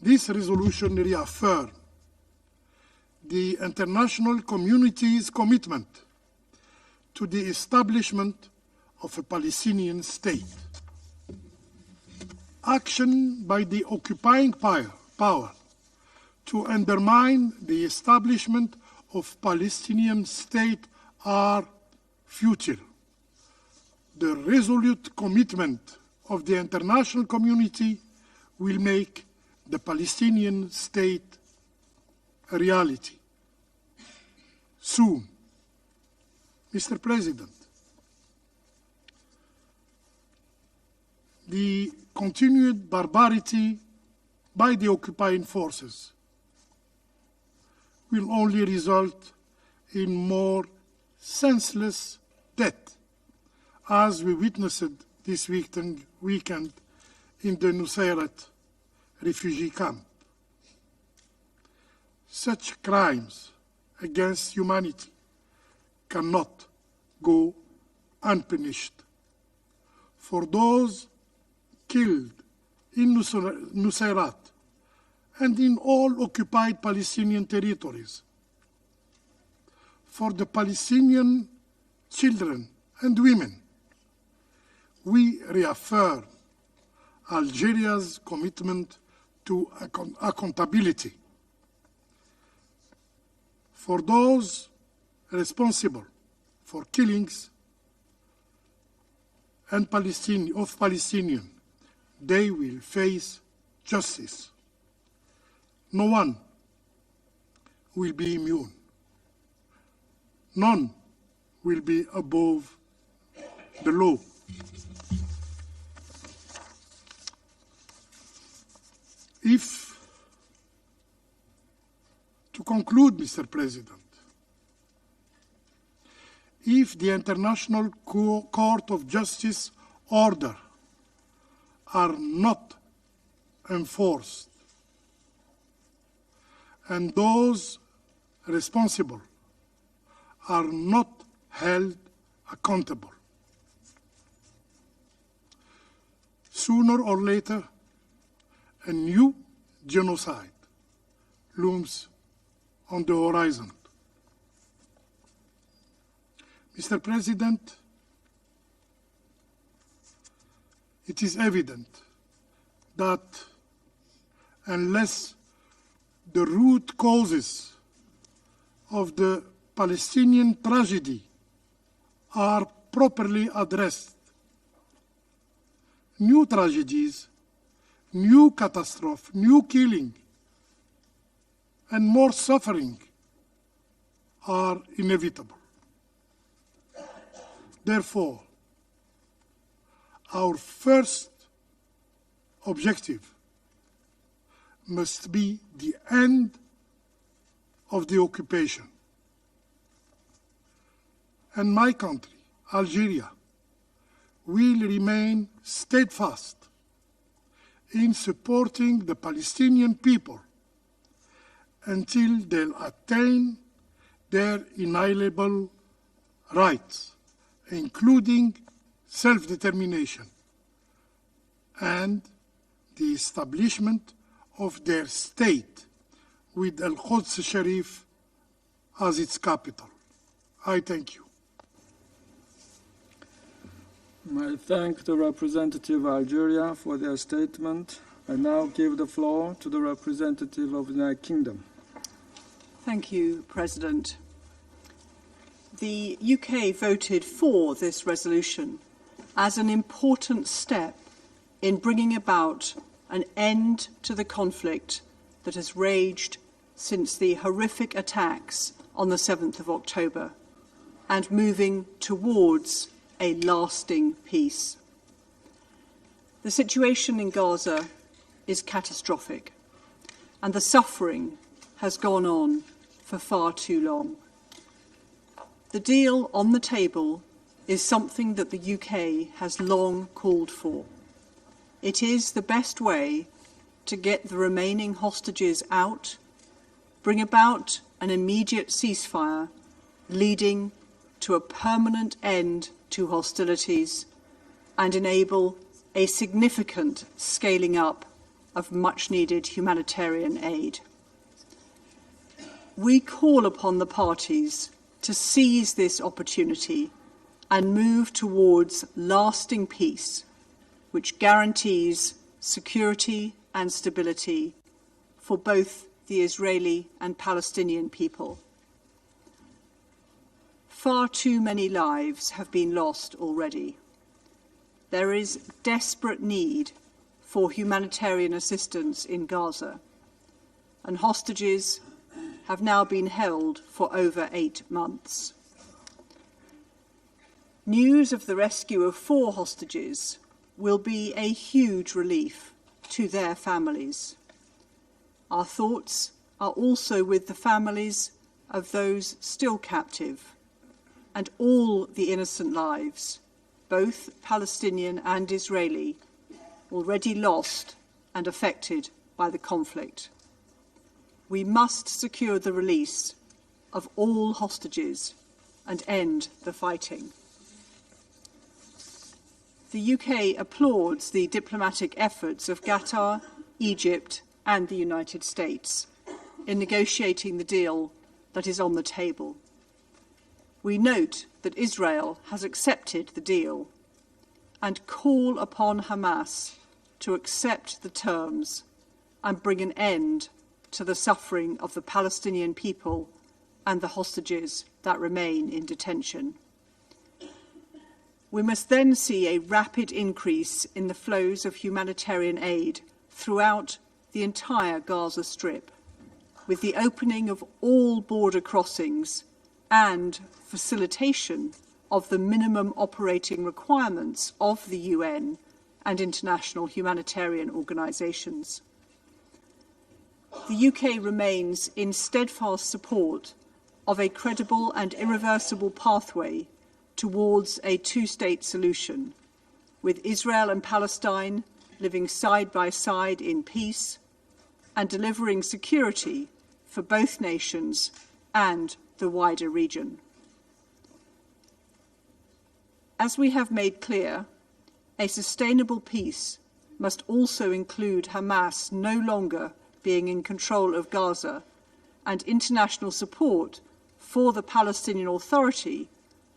this resolution reaffirms the international community's commitment to the establishment of a Palestinian state. Action by the occupying power to undermine the establishment of Palestinian state are futile. The resolute commitment of the international community will make the Palestinian state a reality soon. Mr. President, the continued barbarity by the occupying forces will only result in more senseless death, as we witnessed this weekend in the Nusayrat refugee camp. Such crimes against humanity cannot go unpunished. For those killed in Nusayrat and in all occupied Palestinian territories, for the Palestinian children and women, we reaffirm Algeria's commitment to accountability. For those responsible for killings of Palestinians, they will face justice. No one will be immune. None will be above the law. To conclude, Mr. President, if the International Court of Justice order are not enforced and those responsible are not held accountable, sooner or later, a new genocide looms on the horizon. Mr. President, it is evident that unless the root causes of the Palestinian tragedy are properly addressed, new tragedies, new catastrophe, new killing, and more suffering are inevitable. Therefore, our first objective must be the end of the occupation. And my country, Algeria, will remain steadfast in supporting the Palestinian people until they'll attain their inalienable rights, including self-determination and the establishment of their state with Al-Quds Sharif as its capital. I thank you. I thank the representative of Algeria for their statement. I now give the floor to the representative of the United Kingdom. Thank you, President. The UK voted for this resolution as an important step in bringing about an end to the conflict that has raged since the horrific attacks on the 7th of October and moving towards a lasting peace. The situation in Gaza is catastrophic, and the suffering has gone on for far too long. The deal on the table is something that the UK has long called for. It is the best way to get the remaining hostages out, bring about an immediate ceasefire leading to a permanent end to hostilities, and enable a significant scaling up of much-needed humanitarian aid. We call upon the parties to seize this opportunity and move towards lasting peace, which guarantees security and stability for both the Israeli and Palestinian people. Far too many lives have been lost already. There is desperate need for humanitarian assistance in Gaza, and hostages have now been held for over 8 months. News of the rescue of 4 hostages will be a huge relief to their families. Our thoughts are also with the families of those still captive and all the innocent lives, both Palestinian and Israeli, already lost and affected by the conflict. We must secure the release of all hostages and end the fighting. The UK applauds the diplomatic efforts of Qatar, Egypt, and the United States in negotiating the deal that is on the table. We note that Israel has accepted the deal and call upon Hamas to accept the terms and bring an end to the suffering of the Palestinian people and the hostages that remain in detention. We must then see a rapid increase in the flows of humanitarian aid throughout the entire Gaza Strip, with the opening of all border crossings and facilitation of the minimum operating requirements of the UN and international humanitarian organisations. The UK remains in steadfast support of a credible and irreversible pathway towards a two-state solution, with Israel and Palestine living side by side in peace and delivering security for both nations and the wider region. As we have made clear, a sustainable peace must also include Hamas no longer being in control of Gaza and international support for the Palestinian Authority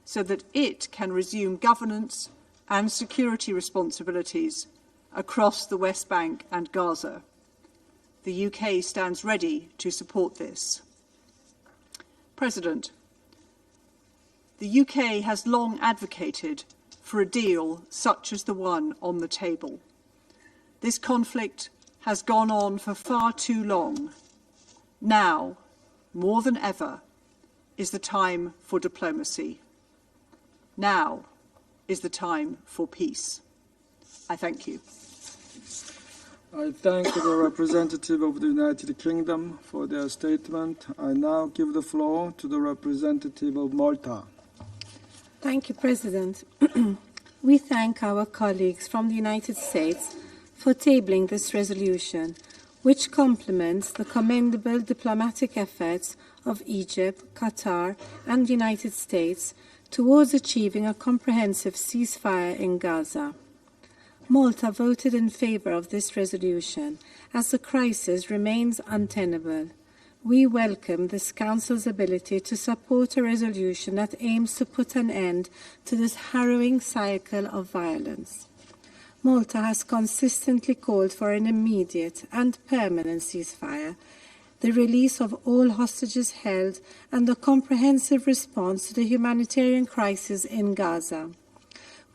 so that it can resume governance and security responsibilities across the West Bank and Gaza. The UK stands ready to support this. President, the UK has long advocated for a deal such as the one on the table. This conflict has gone on for far too long. Now, more than ever, is the time for diplomacy. Now is the time for peace. I thank you. I thank the representative of the United Kingdom for their statement. I now give the floor to the representative of Malta. Thank you, President. We thank our colleagues from the United States for tabling this resolution, which complements the commendable diplomatic efforts of Egypt, Qatar, and the United States towards achieving a comprehensive ceasefire in Gaza. Malta voted in favour of this resolution as the crisis remains untenable. We welcome this Council's ability to support a resolution that aims to put an end to this harrowing cycle of violence. Malta has consistently called for an immediate and permanent ceasefire, the release of all hostages held, and a comprehensive response to the humanitarian crisis in Gaza.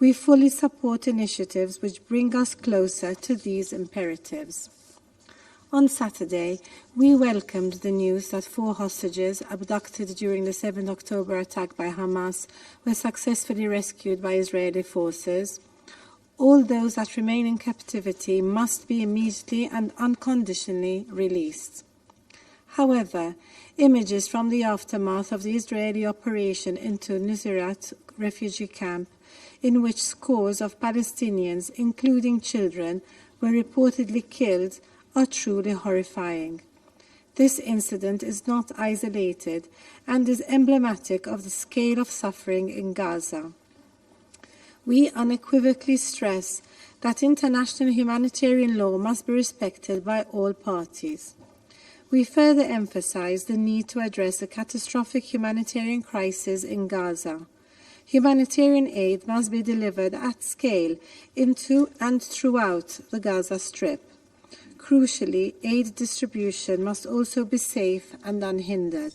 We fully support initiatives which bring us closer to these imperatives. On Saturday, we welcomed the news that 4 hostages abducted during the 7 October attack by Hamas were successfully rescued by Israeli forces. All those that remain in captivity must be immediately and unconditionally released. However, images from the aftermath of the Israeli operation into Nuseirat refugee camp, in which scores of Palestinians, including children, were reportedly killed, are truly horrifying. This incident is not isolated and is emblematic of the scale of suffering in Gaza. We unequivocally stress that international humanitarian law must be respected by all parties. We further emphasize the need to address the catastrophic humanitarian crisis in Gaza. Humanitarian aid must be delivered at scale into and throughout the Gaza Strip. Crucially, aid distribution must also be safe and unhindered.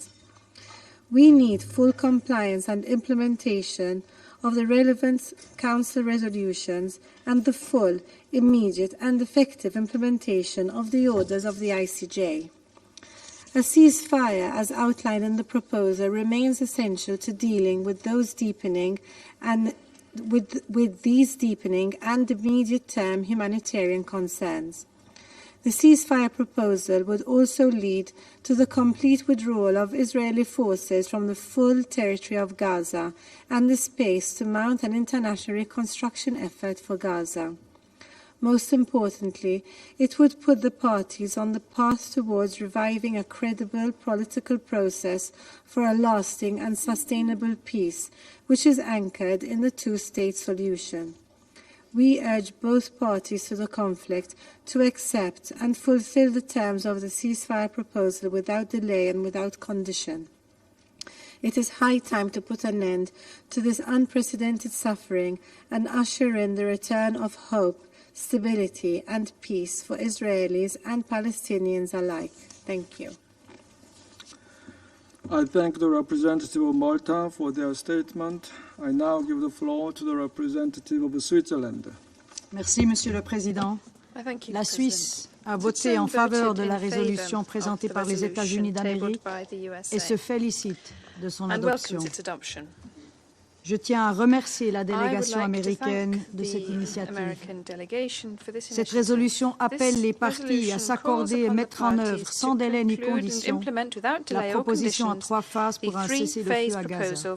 We need full compliance and implementation of the relevant Council resolutions and the full, immediate and effective implementation of the orders of the ICJ. A ceasefire, as outlined in the proposal, remains essential to dealing with these deepening and immediate-term humanitarian concerns. The ceasefire proposal would also lead to the complete withdrawal of Israeli forces from the full territory of Gaza and the space to mount an international reconstruction effort for Gaza. Most importantly, it would put the parties on the path towards reviving a credible political process for a lasting and sustainable peace, which is anchored in the two-state solution. We urge both parties to the conflict to accept and fulfill the terms of the ceasefire proposal without delay and without condition. It is high time to put an end to this unprecedented suffering and usher in the return of hope, stability and peace for Israelis and Palestinians alike. Thank you. I thank the representative of Malta for their statement. I now give the floor to the representative of Switzerland. Merci, Monsieur le Président. La Suisse a voté en faveur de la résolution présentée par les États-Unis d'Amérique et se félicite de son adoption. Je tiens à remercier la délégation américaine de cette initiative. Cette résolution appelle les parties à s'accorder et mettre en œuvre sans délai ni condition la proposition en 3 phases pour un cessez-le-feu à Gaza.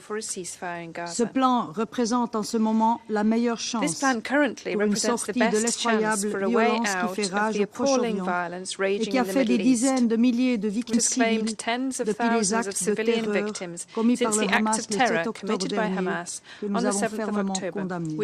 Ce plan représente en ce moment la meilleure chance pour une sortie de l'effroyable violence qui fait rage au Proche-Orient et qui a fait des dizaines de milliers de victimes civiles depuis les actes de terreur commis par le Hamas le 7 octobre dernier, que nous avons fermement condamné.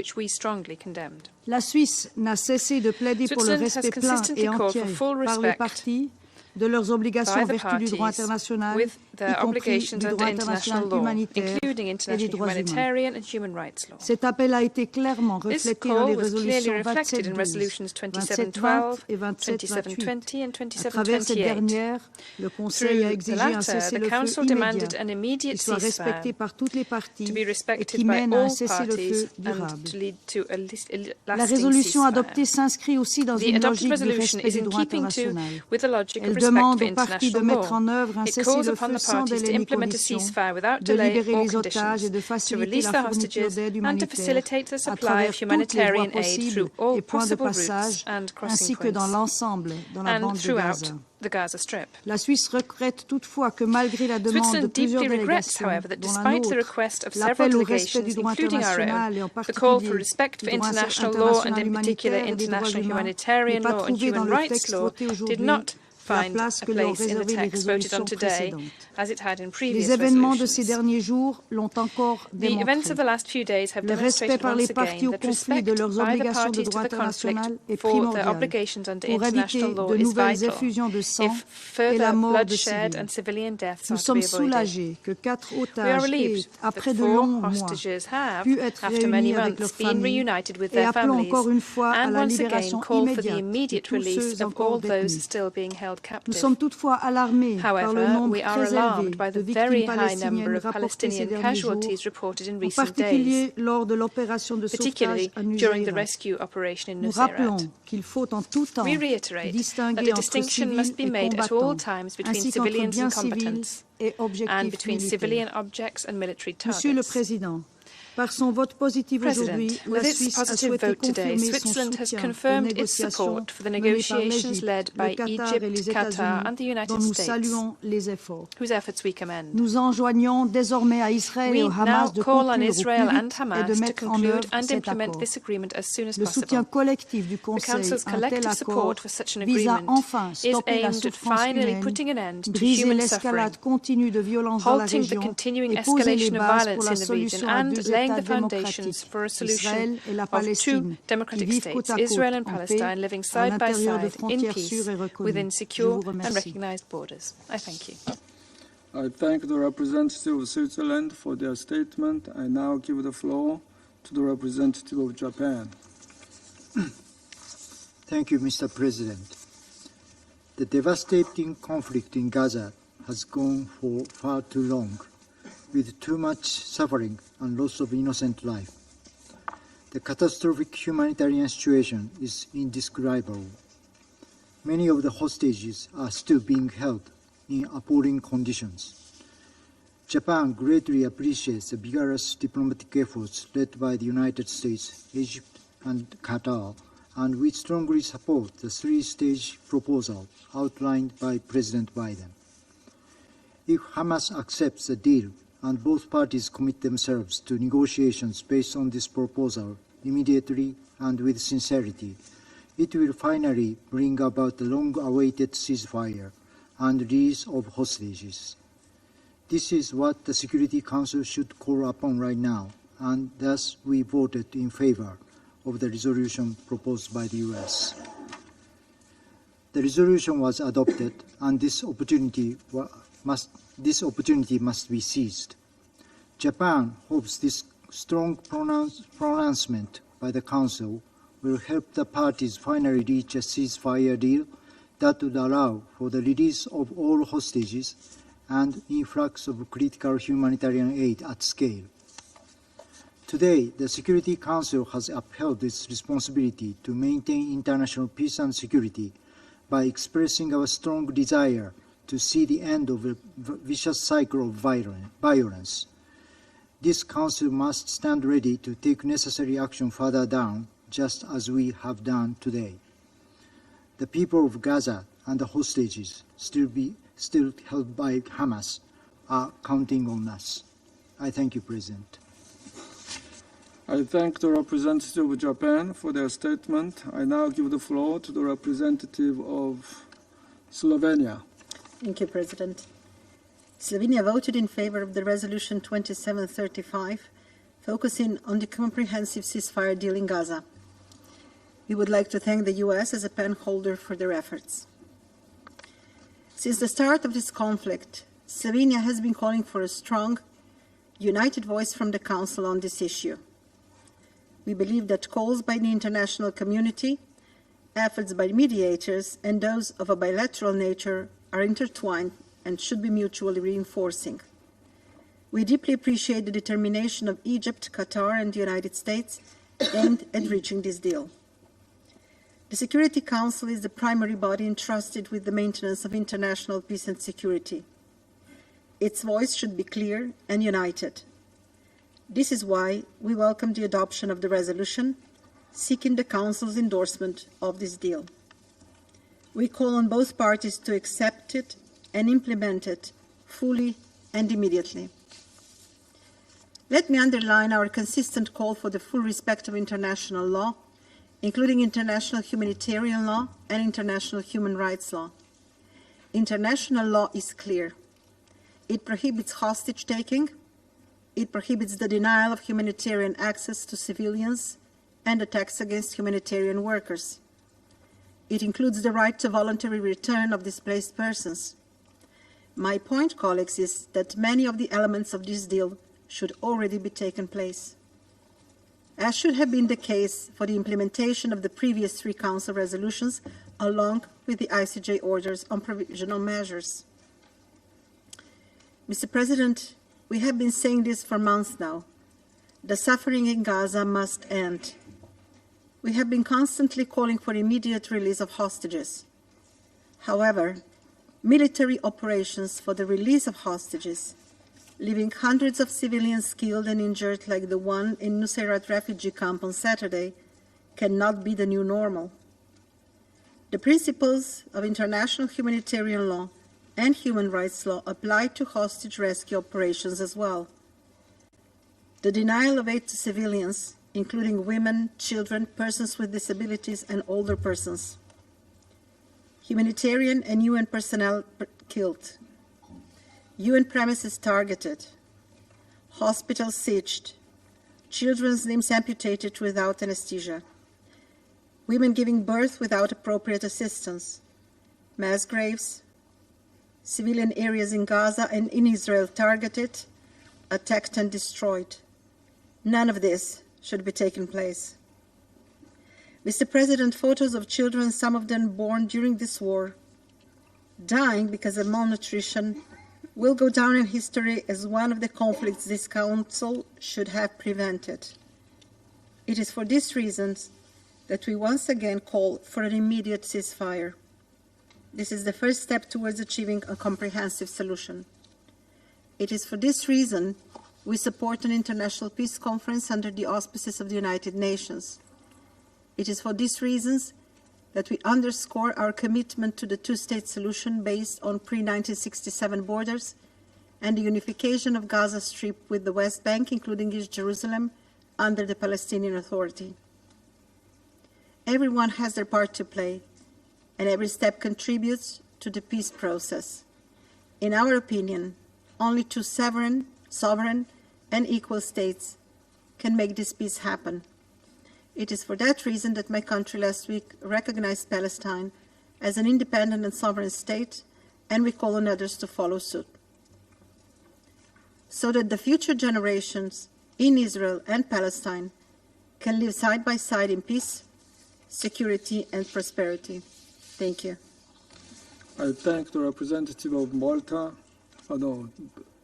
La Suisse n'a cessé de plaider pour le respect plein et entier par les partis de leurs obligations en by the vertu du droit parties international, with y their compris obligations du under droit international international law, humanitaire including et des international droits humains. humanitarian and human rights law. Cet appel a été clairement This reflété dans call les was clearly résolutions reflected in 27-12, resolutions 27-20 et 2720 and 27-28. À travers cette 2728. dernière, le Conseil a Through the exigé un latter, the cessez-le-feu Council immédiat demanded an immediate qui soit ceasefire respecté par toutes les parties to be et respected qui by mène à un all cessez-le-feu parties and durable. to lead to a La lasting résolution ceasefire. adoptée s'inscrit aussi dans The une adopted logique du resolution respect is du in droit keeping international. with the logic of Elle respect demande for aux parties de international mettre law. en œuvre un It calls upon cessez-le-feu the sans parties to délai ni implement a condition, ceasefire without de delay libérer or les otages et conditions, de to faciliter release la the fourniture hostages d'aide and to humanitaire facilitate the à supply travers of toutes les voies humanitarian aid possibles through et all points de possible routes passage, and crossing ainsi que dans points, l'ensemble dans la and bande de throughout Gaza. the Gaza Strip. La Suisse regrette toutefois que malgré la demande de Switzerland plusieurs deeply regrets, délégations, however, that dont la despite the nôtre, request of several l'appel au respect du delegations, droit including our international et en own, the call for particulier respect du for droit international law and international in particular humanitaire et des droits international humains n'est humanitarian pas law and trouvé dans human le rights texte law voté did aujourd'hui not la find place a que lui ont place in the réservé les text voted on résolutions today précédentes. as it had in Les previous événements de ces resolutions. derniers jours l'ont encore The events démontré. of the last few days have Le respect demonstrated par les once parties again au that conflit respect de leurs by the obligations de parties to droit the conflict international est for their primordial obligations under pour international éviter law de is nouvelles vital effusions de sang if et further la mort de bloodshed civils. and civilian deaths Nous are to sommes be avoided. soulagés que 4 We are otages aient, relieved après that de 4 longs mois, hostages have, pu être after many réunis avec leurs months, been familles reunited with et their appelons families, encore une fois à and la once again libération call for the immédiate de immediate tous release ceux of all encore those détenus. still being held Nous captive. sommes toutefois alarmés par le However, nombre we are très élevé alarmed by de the very victimes high number palestiniennes of rapportées ces Palestinian derniers jours, casualties reported in en recent days, particulier lors de l'opération de particularly sauvetage à during the Nuseirat. rescue operation in Nous Nuseirat. rappelons qu'il faut en tout temps We reiterate that distinguer a entre distinction civils must be et made at all combattants, times between ainsi qu'entre civilians biens and civils combatants, et and objectifs between militaires. civilian objects and military Monsieur le targets. Président, par son vote positif aujourd'hui, President, la with its Suisse a positive souhaité vote today, confirmer son Switzerland has soutien aux confirmed its négociations support for the menées par negotiations l'Égypte, led le by Qatar et les Egypt, Qatar, États-Unis, and the United dont nous States, saluons les efforts. whose efforts we commend. Nous enjoignons désormais à Israël et We au now Hamas de call on conclure au Israel plus and vite et Hamas de to mettre en conclude œuvre and cet implement accord. this agreement as soon as Le soutien possible. collectif du The Conseil Council's à un tel collective accord support for such an vise à agreement enfin is stopper la aimed at souffrance finally humaine, putting an end to briser human l'escalade suffering, continue de violence dans la halting the région continuing et poser les escalation of bases pour violence la in the region, solution à and deux laying États the foundations démocratiques, for a solution Israël et la of two Palestine, qui democratic vivent côte states, à côte Israel and en paix Palestine, living à side by l'intérieur de side in frontières peace sûres et reconnues. within Je secure vous and remercie. recognized borders. I thank you. I thank the representative of Switzerland for their statement. I now give the floor to the representative of Japan. Thank you, Mr. President. The devastating conflict in Gaza has gone for far too long, with too much suffering and loss of innocent life. The catastrophic humanitarian situation is indescribable. Many of the hostages are still being held in appalling conditions. Japan greatly appreciates the vigorous diplomatic efforts led by the United States, Egypt, and Qatar, and we strongly support the three-stage proposal outlined by President Biden. If Hamas accepts the deal and both parties commit themselves to negotiations based on this proposal immediately and with sincerity, it will finally bring about the long-awaited ceasefire and release of hostages. This is what the Security Council should call upon right now, and thus we voted in favor of the resolution proposed by the U.S. The resolution was adopted, and this opportunity must be seized. Japan hopes this strong pronouncement by the Council will help the parties finally reach a ceasefire deal that would allow for the release of all hostages and influx of critical humanitarian aid at scale. Today, the Security Council has upheld its responsibility to maintain international peace and security by expressing our strong desire to see the end of a vicious cycle of violence. This Council must stand ready to take necessary action further down, just as we have done today. The people of Gaza and the hostages still held by Hamas are counting on us. I thank you, President. I thank the representative of Japan for their statement. I now give the floor to the representative of Slovenia. Thank you, President. Slovenia voted in favor of the resolution 2735, focusing on the comprehensive ceasefire deal in Gaza. We would like to thank the U.S. as a pen holder for their efforts. Since the start of this conflict, Slovenia has been calling for a strong, united voice from the Council on this issue. We believe that calls by the international community, efforts by mediators, and those of a bilateral nature are intertwined and should be mutually reinforcing. We deeply appreciate the determination of Egypt, Qatar, and the United States aimed at reaching this deal. The Security Council is the primary body entrusted with the maintenance of international peace and security. Its voice should be clear and united. This is why we welcome the adoption of the resolution seeking the Council's endorsement of this deal. We call on both parties to accept it and implement it fully and immediately. Let me underline our consistent call for the full respect of international law, including international humanitarian law and international human rights law. International law is clear. It prohibits hostage-taking. It prohibits the denial of humanitarian access to civilians and attacks against humanitarian workers. It includes the right to voluntary return of displaced persons. My point, colleagues, is that many of the elements of this deal should already be taken place, as should have been the case for the implementation of the previous 3 Council resolutions, along with the ICJ orders on provisional measures. Mr. President, we have been saying this for months now. The suffering in Gaza must end. We have been constantly calling for immediate release of hostages. However, military operations for the release of hostages, leaving hundreds of civilians killed and injured like the one in Nusayrat refugee camp on Saturday, cannot be the new normal. The principles of international humanitarian law and human rights law apply to hostage rescue operations as well. The denial of aid to civilians, including women, children, persons with disabilities, and older persons. Humanitarian and UN personnel killed. UN premises targeted. Hospitals sieged. Children's limbs amputated without anesthesia. Women giving birth without appropriate assistance. Mass graves. Civilian areas in Gaza and in Israel targeted, attacked, and destroyed. None of this should be taking place. Mr. President, photos of children, some of them born during this war, dying because of malnutrition, will go down in history as one of the conflicts this Council should have prevented. It is for these reasons that we once again call for an immediate ceasefire. This is the first step towards achieving a comprehensive solution. It is for this reason we support an international peace conference under the auspices of the United Nations. It is for these reasons that we underscore our commitment to the two-state solution based on pre-1967 borders and the unification of Gaza Strip with the West Bank, including East Jerusalem, under the Palestinian Authority. Everyone has their part to play, and every step contributes to the peace process. In our opinion, only 2 sovereign and equal states can make this peace happen. It is for that reason that my country last week recognized Palestine as an independent and sovereign state, and we call on others to follow suit, so that the future generations in Israel and Palestine can live side by side in peace, security, and prosperity. Thank you. I thank the representative of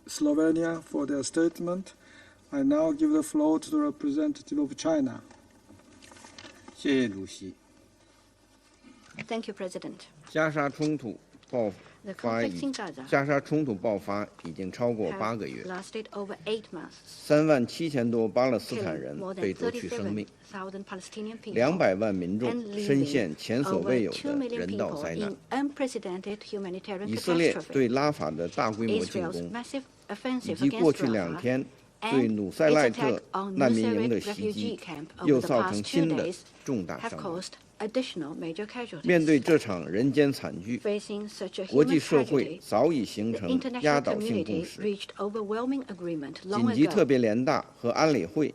Slovenia for their statement. I now give the floor to the representative of China. Thank you, President. 加沙冲突爆发已经超过8个月，37000多巴勒斯坦人被夺去生命，200万民众深陷前所未有的人道灾难。以色列对拉法的大规模进攻，以及过去2天对努塞赖特难民营的袭击，又造成新的重大伤亡。面对这场人间惨剧，国际社会早已形成压倒性共识。紧急特别联大和安理会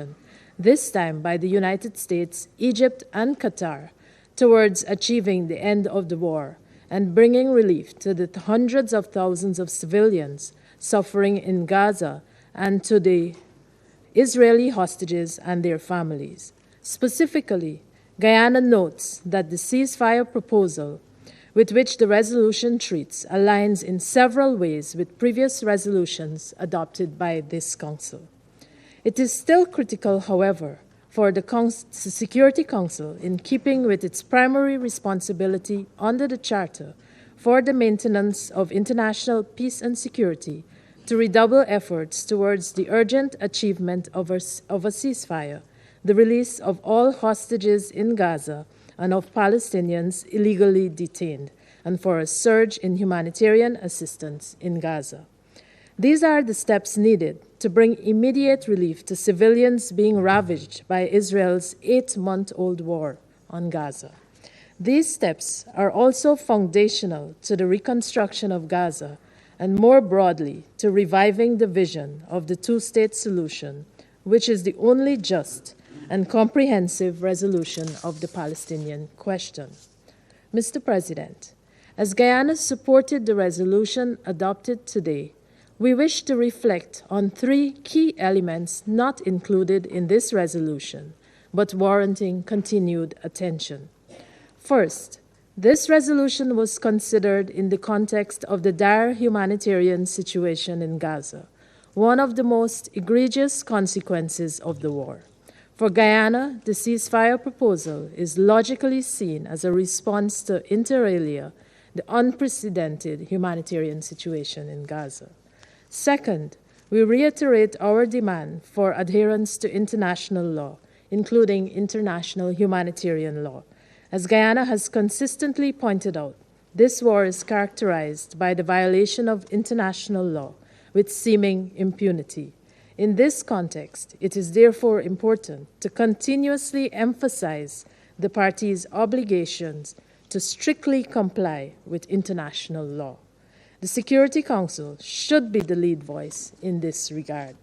resolution this time by the United States, Egypt, and Qatar, towards achieving the end of the war and bringing relief to the hundreds of thousands of civilians suffering in Gaza and to the Israeli hostages and their families. Specifically, Guyana notes that the ceasefire proposal with which the resolution treats aligns in several ways with previous resolutions adopted by this Council. It is still critical, however, for the Security Council, in keeping with its primary responsibility under the Charter for the maintenance of international peace and security, to redouble efforts towards the urgent achievement of a ceasefire, the release of all hostages in Gaza and of Palestinians illegally detained, and for a surge in humanitarian assistance in Gaza. These are the steps needed to bring immediate relief to civilians being ravaged by Israel's 8-month-old war on Gaza. These steps are also foundational to the reconstruction of Gaza and more broadly to reviving the vision of the two-state solution, which is the only just and comprehensive resolution of the Palestinian question. Mr. President, as Guyana supported the resolution adopted today, we wish to reflect on 3 key elements not included in this resolution, but warranting continued attention. First, this resolution was considered in the context of the dire humanitarian situation in Gaza, one of the most egregious consequences of the war. For Guyana, the ceasefire proposal is logically seen as a response to, inter alia, the unprecedented humanitarian situation in Gaza. Second, we reiterate our demand for adherence to international law, including international humanitarian law. As Guyana has consistently pointed out, this war is characterized by the violation of international law with seeming impunity. In this context, it is therefore important to continuously emphasize the parties' obligations to strictly comply with international law. The Security Council should be the lead voice in this regard.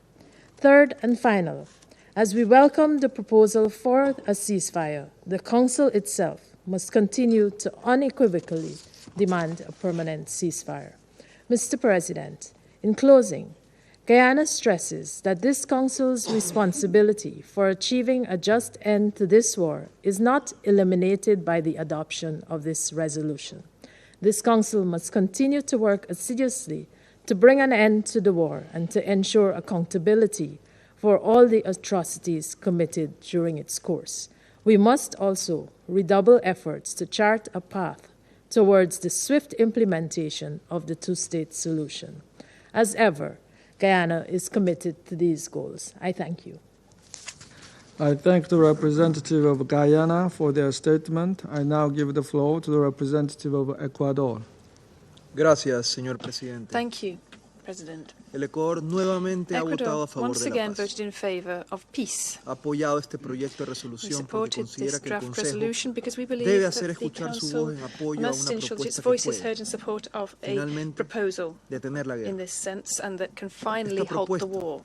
Third and final, as we welcome the proposal for a ceasefire, the Council itself must continue to unequivocally demand a permanent ceasefire. Mr. President, in closing, Guyana stresses that this Council's responsibility for achieving a just end to this war is not eliminated by the adoption of this resolution. This Council must continue to work assiduously to bring an end to the war and to ensure accountability for all the atrocities committed during its course. We must also redouble efforts to chart a path towards the swift implementation of the two-state solution. As ever, Guyana is committed to these goals. I thank you. I thank the representative of Guyana for their statement. I now give the floor to the representative of Ecuador. Gracias, señor presidente. Thank you, President. El Ecuador nuevamente ha votado a favor once de la again paz. voted in favor of peace. Ha apoyado este proyecto de We resolución porque supported considera this que el draft Consejo resolution because we believe debe that hacer the escuchar su Council voz en apoyo a must una ensure that its propuesta voice que is heard in puede support of a finalmente proposal detener la guerra. in this sense and that can finally Esta halt the propuesta, war.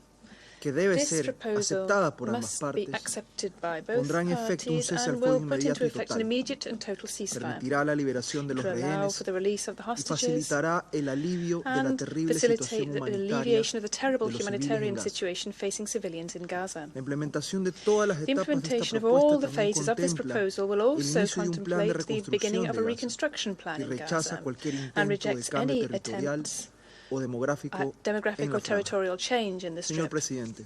que debe This ser proposal aceptada por ambas must partes, be accepted by both pondrá en efecto un parties cese al and fuego will put inmediato into y effect an total, immediate and total ceasefire. permitirá la liberación de los To allow rehenes for the release of the y hostages facilitará el alivio de la and terrible facilitate situación the humanitaria alleviation of the terrible de los civiles en humanitarian Gaza. situation facing civilians in Gaza. La implementación de todas las The etapas de esta implementation of propuesta all the también phases of this contempla proposal will el also inicio de un plan de contemplate the beginning reconstrucción of de a Gaza reconstruction plan y in rechaza Gaza cualquier and intento de rejects cambio any territorial attempts o demográfico at en demographic la or franja. territorial change in the Señor strip. presidente,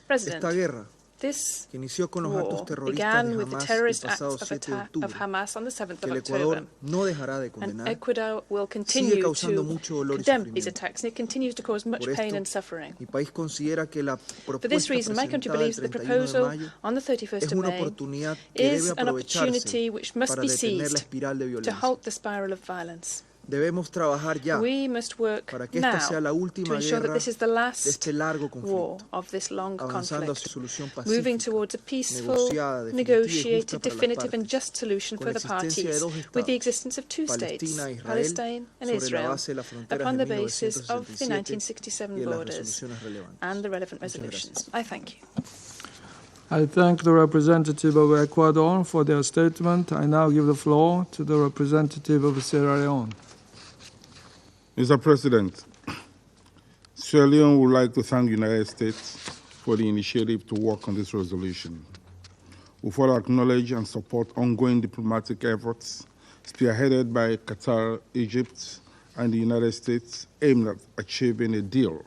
President, esta guerra this que inició con los actos war terroristas de began with the Hamas el terrorist acts pasado of 7 de octubre, Hamas on the 7th que of el October. Ecuador no dejará de And condenar, Ecuador will sigue continue causando to mucho dolor y condemn these sufrimiento. attacks, and it continues to cause much Por pain esto, and suffering. mi país considera que la For this propuesta reason, my country presentada el believes that the 31 de proposal mayo on the 31st es of una May oportunidad que debe is an opportunity aprovecharse which must para be detener la seized espiral de to violencia. halt the spiral of violence. Debemos trabajar ya We must work para que now esta sea la to última ensure that guerra this is the de last este largo war conflicto, of this long avanzando hacia conflict, su solución moving pacífica, towards a peaceful, negociada, definitiva y negotiated, justa para las definitive and partes, just solution con for la the existencia de parties, dos with the estados, existence of two states, Palestina e Israel, Palestine and sobre la Israel, base de las fronteras upon de the basis of the 1967 1967 y de las borders resoluciones relevantes. and the relevant Muchas resolutions. gracias. I thank you. I thank the representative of Ecuador for their statement. I now give the floor to the representative of Sierra Leone. Mr. President, Sierra Leone would like to thank the United States for the initiative to work on this resolution. We further acknowledge and support ongoing diplomatic efforts spearheaded by Qatar, Egypt, and the United States aimed at achieving a deal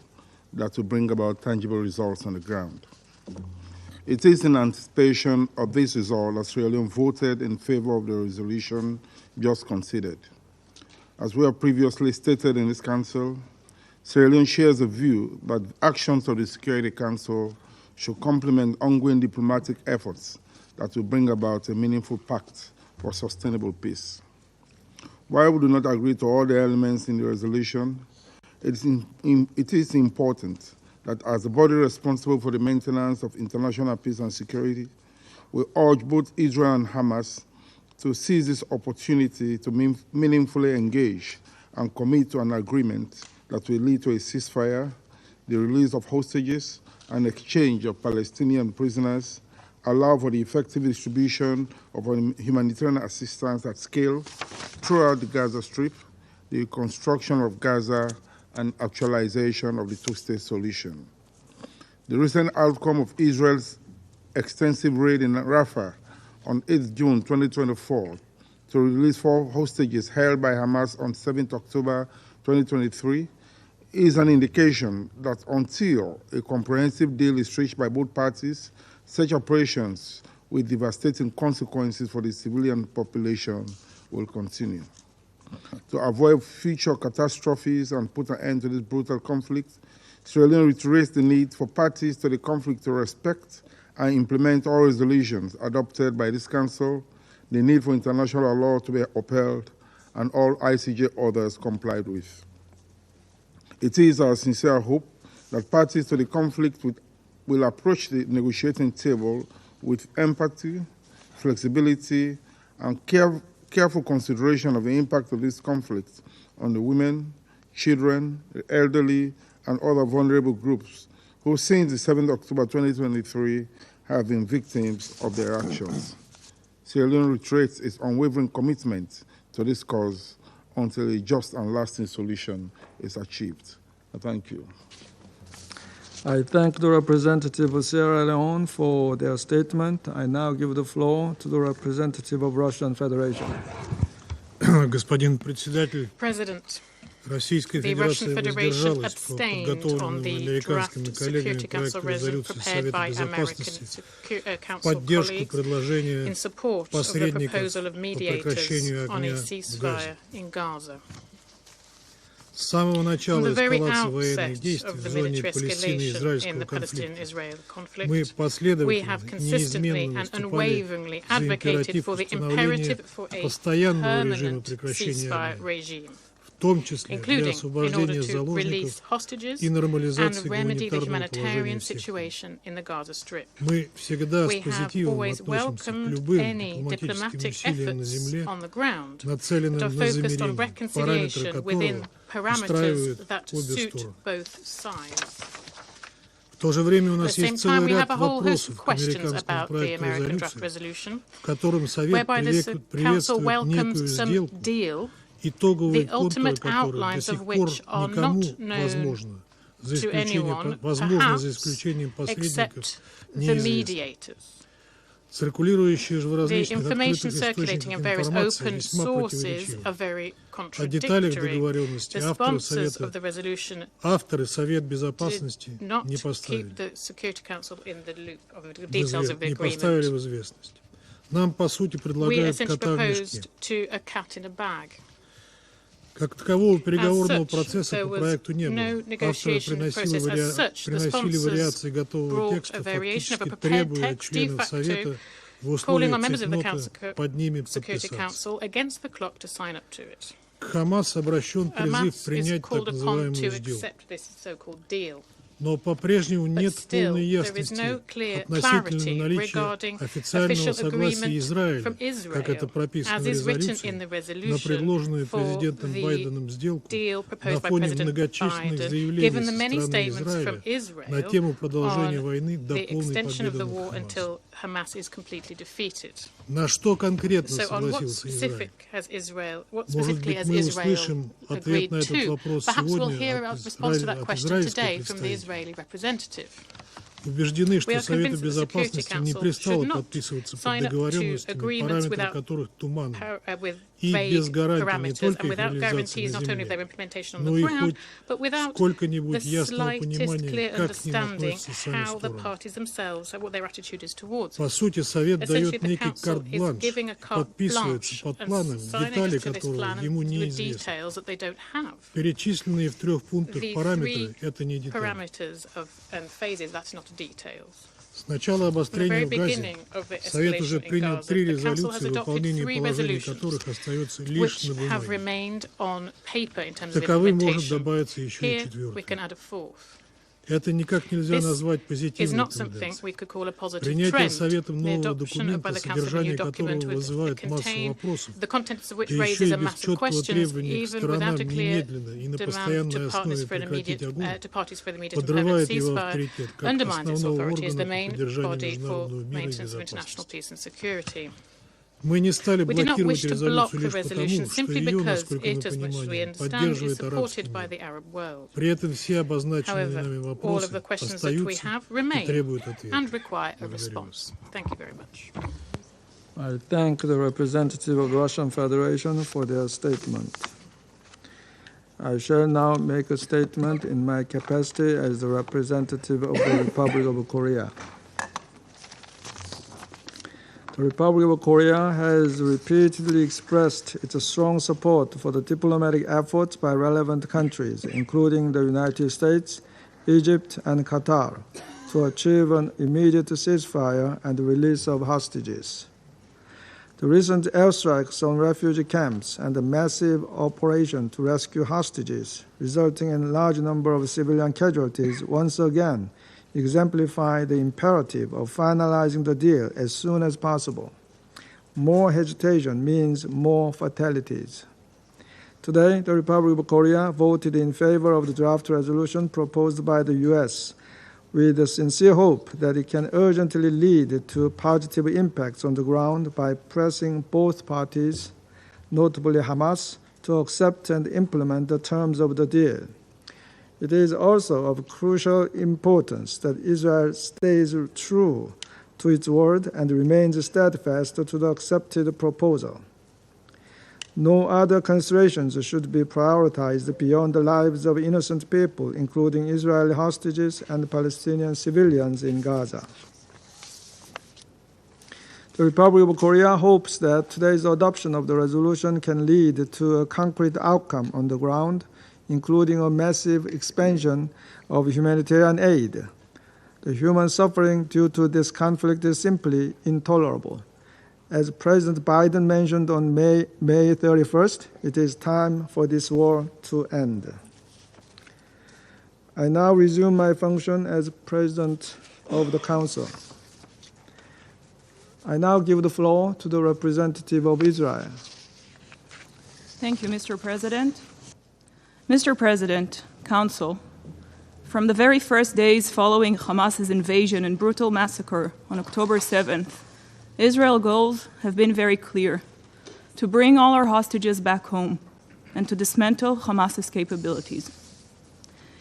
that will bring about tangible results on the ground. It is in anticipation of this result that Sierra Leone voted in favor of the resolution just considered. As we have previously stated in this Council, Sierra Leone shares the view that actions of the Security Council should complement ongoing diplomatic efforts that will bring about a meaningful pact for sustainable peace. While we do not agree to all the elements in the resolution, it is important that as the body responsible for the maintenance of international peace and security, we urge both Israel and Hamas to seize this opportunity to meaningfully engage and commit to an agreement that will lead to a ceasefire, the release of hostages, and exchange of Palestinian prisoners, allow for the effective distribution of humanitarian assistance at scale throughout the Gaza Strip, the reconstruction of Gaza, and actualization of the two-state solution. The recent outcome of Israel's extensive raid in Rafah on 8 June 2024 to release 4 hostages held by Hamas on 7 October 2023 is an indication that until a comprehensive deal is reached by both parties, such operations with devastating consequences for the civilian population will continue. To avoid future catastrophes and put an end to this brutal conflict, Sierra Leone reiterates the need for parties to the conflict to respect and implement all resolutions adopted by this Council, the need for international law to be upheld, and all ICJ orders complied with. It is our sincere hope that parties to the conflict will approach the negotiating table with empathy, flexibility, and careful consideration of the impact of this conflict on the women, children, the elderly, and other vulnerable groups who since the 7th October 2023 have been victims of their actions. Sierra Leone reiterates its unwavering commitment to this cause until a just and lasting solution is achieved. Thank you. I thank the representative of Sierra Leone for their statement. I now give the floor to the representative of Russian Federation. Господин председатель, Российская Федерация воздержалась по подготовленному американскими коллегами проекту резолюции Совета Безопасности в поддержку предложения посредников по прекращению огня в Газе. С самого начала эскалации военных действий в зоне Палестино-израильского конфликта мы последовательно и неизменно выступали за императив установления постоянного режима прекращения огня, в том числе для освобождения заложников и нормализации гуманитарного положения в секторе. Мы всегда с позитивом относимся к любым дипломатическим усилиям на земле, нацеленным на замирение, параметры которого устраивают обе стороны. В то же время у нас есть целый ряд вопросов к американскому проекту резолюции, в котором Совет приветствует некую сделку, итоговые контуры которой до сих пор никому возможно, за исключением посредников, неизвестно. Циркулирующие же в различных открытых источниках информации весьма противоречивы. О деталях договоренности авторы Совет Безопасности не поставили в известность. Нам, по сути, предлагают кота в мешке. Как такового переговорного процесса по проекту не было. Авторы приносили вариации готового текста, фактически требуя от членов Совета в условиях цейтнота под ними подписаться. К Хамас обращен призыв принять так называемую сделку. Но по-прежнему нет полной ясности относительно наличия официального согласия Израиля, как это прописано в резолюции, на предложенную президентом Байденом сделку на фоне многочисленных заявлений со стороны Израиля на тему продолжения войны до полной победы над Хамасом. На что конкретно согласился Израиль? Может быть, мы услышим ответ на этот вопрос сегодня от израильского представителя. Убеждены, что Совету Безопасности не пристало подписываться под договоренностями, параметры которых туманны, и без гарантий не только их реализации на земле, но и хоть сколько-нибудь ясного понимания, как к ним относятся сами стороны. По сути, Совет дает некий карт-бланш, подписывается под планом, детали которого ему неизвестны. Перечисленные в 3 пунктах параметры — это не детали. С начала обострения в Газе Совет уже принял 3 резолюции, выполнение положений которых остается лишь на бумаге. Таковым может добавиться еще и 4-й. Это никак нельзя назвать позитивной тенденцией. Принятие Советом нового документа, содержание которого вызывает массу вопросов, да еще и без четкого требования к сторонам немедленно и на постоянной основе прекратить огонь, подрывает его авторитет как основного органа по поддержанию международного мира и безопасности. Мы не стали блокировать резолюцию лишь потому, что ее, насколько мы понимаем, поддерживает арабский мир. При этом все обозначенные нами вопросы остаются и требуют ответа. Благодарю вас. I thank the representative of the Russian Federation for their statement. I shall now make a statement in my capacity as the representative of the Republic of Korea. The Republic of Korea has repeatedly expressed its strong support for the diplomatic efforts by relevant countries, including the United States, Egypt, and Qatar, to achieve an immediate ceasefire and the release of hostages. The recent airstrikes on refugee camps and the massive operation to rescue hostages, resulting in a large number of civilian casualties, once again exemplify the imperative of finalizing the deal as soon as possible. More hesitation means more fatalities. Today, the Republic of Korea voted in favor of the draft resolution proposed by the U.S., with the sincere hope that it can urgently lead to positive impacts on the ground by pressing both parties, notably Hamas, to accept and implement the terms of the deal. It is also of crucial importance that Israel stays true to its word and remains steadfast to the accepted proposal. No other considerations should be prioritized beyond the lives of innocent people, including Israeli hostages and Palestinian civilians in Gaza. The Republic of Korea hopes that today's adoption of the resolution can lead to a concrete outcome on the ground, including a massive expansion of humanitarian aid. The human suffering due to this conflict is simply intolerable. As President Biden mentioned on May 31st, it is time for this war to end. I now resume my function as President of the Council. I now give the floor to the representative of Israel. Thank you, Mr. President. Mr. President, Council, from the very first days following Hamas's invasion and brutal massacre on October 7th, Israel's goals have been very clear: to bring all our hostages back home and to dismantle Hamas's capabilities.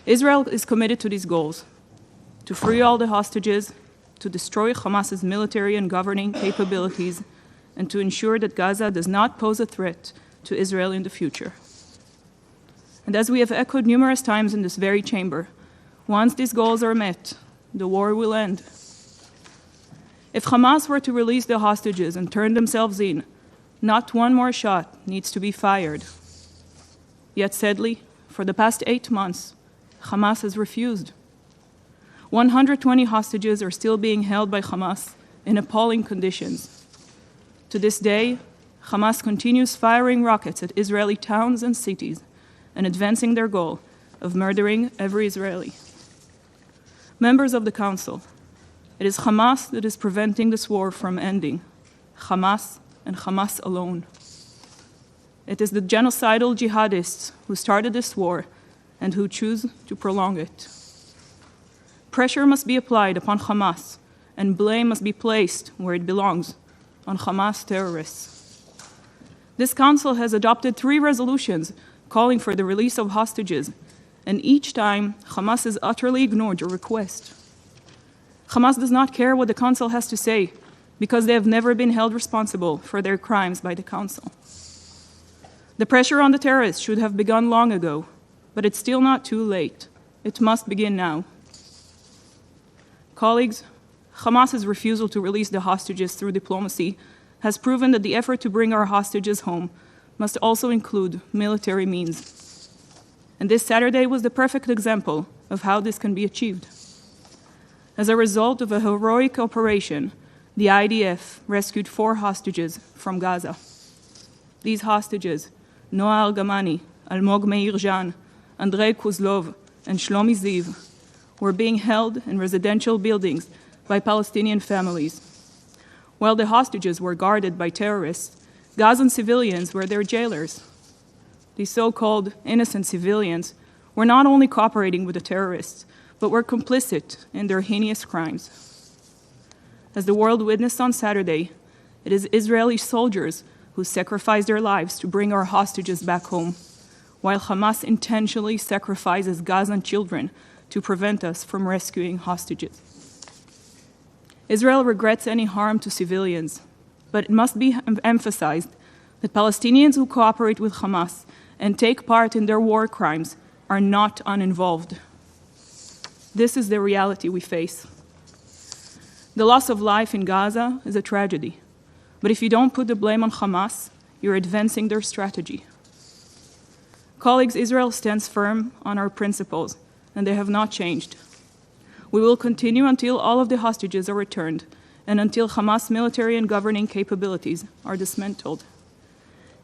Israel is committed to these goals: to free all the hostages, to destroy Hamas's military and governing capabilities, and to ensure that Gaza does not pose a threat to Israel in the future. And as we have echoed numerous times in this very chamber, once these goals are met, the war will end. If Hamas were to release the hostages and turn themselves in, not one more shot needs to be fired. Yet sadly, for the past 8 months, Hamas has refused. 120 hostages are still being held by Hamas in appalling conditions. To this day, Hamas continues firing rockets at Israeli towns and cities and advancing their goal of murdering every Israeli. Members of the Council, it is Hamas that is preventing this war from ending. Hamas and Hamas alone. It is the genocidal jihadists who started this war and who choose to prolong it. Pressure must be applied upon Hamas, and blame must be placed where it belongs, on Hamas terrorists. This Council has adopted 3 resolutions calling for the release of hostages, and each time Hamas has utterly ignored your request. Hamas does not care what the Council has to say, because they have never been held responsible for their crimes by the Council. The pressure on the terrorists should have begun long ago, but it's still not too late. It must begin now. Colleagues, Hamas's refusal to release the hostages through diplomacy has proven that the effort to bring our hostages home must also include military means. And this Saturday was the perfect example of how this can be achieved. As a result of a heroic operation, the IDF rescued 4 hostages from Gaza. These hostages, Noah Argamani, Almog Meir Jan, Andrei Kuzlov, and Shlomi Ziv, were being held in residential buildings by Palestinian families. While the hostages were guarded by terrorists, Gazan civilians were their jailers. These so-called innocent civilians were not only cooperating with the terrorists, but were complicit in their heinous crimes. As the world witnessed on Saturday, it is Israeli soldiers who sacrificed their lives to bring our hostages back home, while Hamas intentionally sacrifices Gazan children to prevent us from rescuing hostages. Israel regrets any harm to civilians, but it must be emphasized that Palestinians who cooperate with Hamas and take part in their war crimes are not uninvolved. This is the reality we face. The loss of life in Gaza is a tragedy, but if you don't put the blame on Hamas, you're advancing their strategy. Colleagues, Israel stands firm on our principles, and they have not changed. We will continue until all of the hostages are returned and until Hamas military and governing capabilities are dismantled.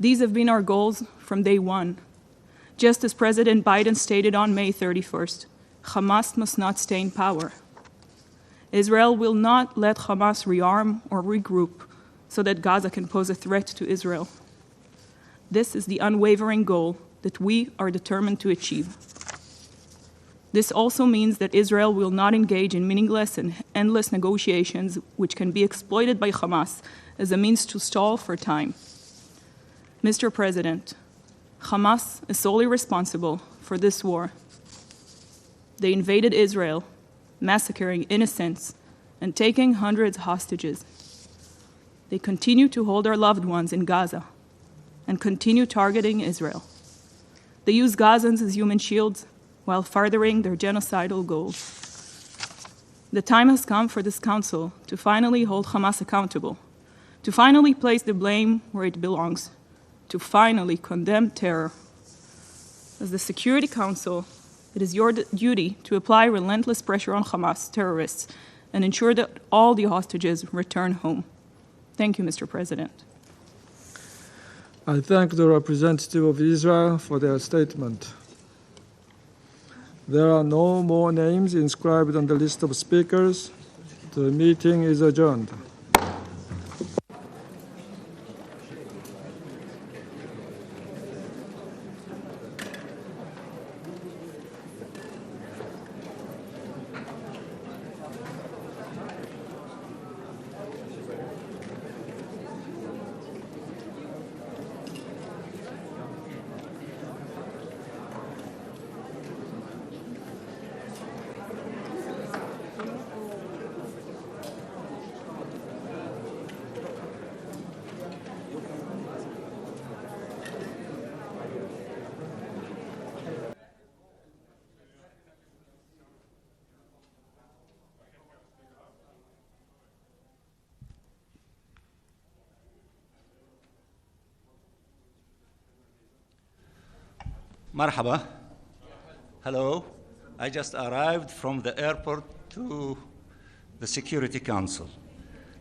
These have been our goals from day one. Just as President Biden stated on May 31st, Hamas must not stay in power. Israel will not let Hamas rearm or regroup so that Gaza can pose a threat to Israel. This is the unwavering goal that we are determined to achieve. This also means that Israel will not engage in meaningless and endless negotiations which can be exploited by Hamas as a means to stall for time. Mr. President, Hamas is solely responsible for this war. They invaded Israel, massacring innocents and taking hundreds of hostages. They continue to hold our loved ones in Gaza and continue targeting Israel. They use Gazans as human shields while furthering their genocidal goals. The time has come for this Council to finally hold Hamas accountable, to finally place the blame where it belongs, to finally condemn terror. As the Security Council, it is your duty to apply relentless pressure on Hamas terrorists and ensure that all the hostages return home. Thank you, Mr. President. I thank the representative of Israel for their statement. There are no more names inscribed on the list of speakers. The meeting is adjourned. Marhaba. Hello. I just arrived from the airport to the Security Council.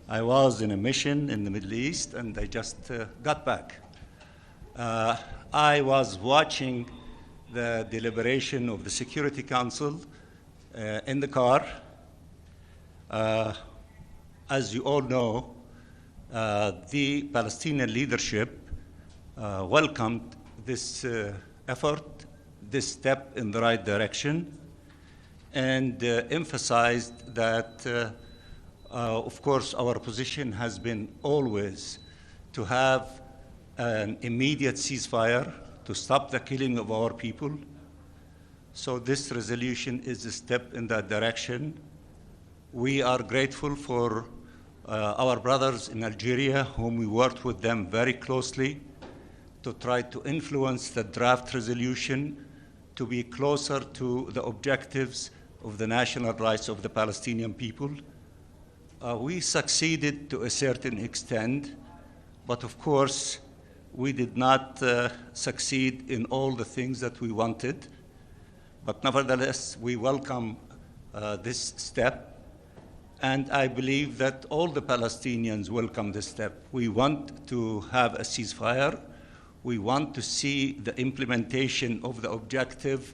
I was in a mission in the Middle East, and I just got back. I was watching the deliberation of the Security Council in the car. As you all know, the Palestinian leadership welcomed this effort, this step in the right direction, and emphasized that, of course, our position has been always to have an immediate ceasefire to stop the killing of our people. So this resolution is a step in that direction. We are grateful for our brothers in Algeria, whom we worked with them very closely to try to influence the draft resolution to be closer to the objectives of the national rights of the Palestinian people. We succeeded to a certain extent, but of course, we did not succeed in all the things that we wanted. But nevertheless, we welcome this step, and I believe that all the Palestinians welcome this step. We want to have a ceasefire. We want to see the implementation of the objective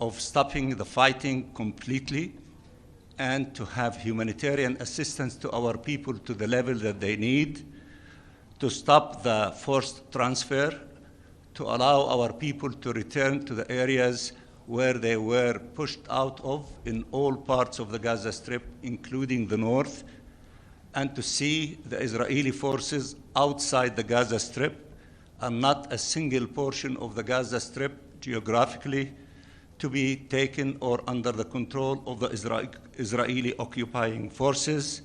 of stopping the fighting completely and to have humanitarian assistance to our people to the level that they need, to stop the forced transfer, to allow our people to return to the areas where they were pushed out of in all parts of the Gaza Strip, including the north, and to see the Israeli forces outside the Gaza Strip and not a single portion of the Gaza Strip geographically to be taken or under the control of the Israeli occupying forces.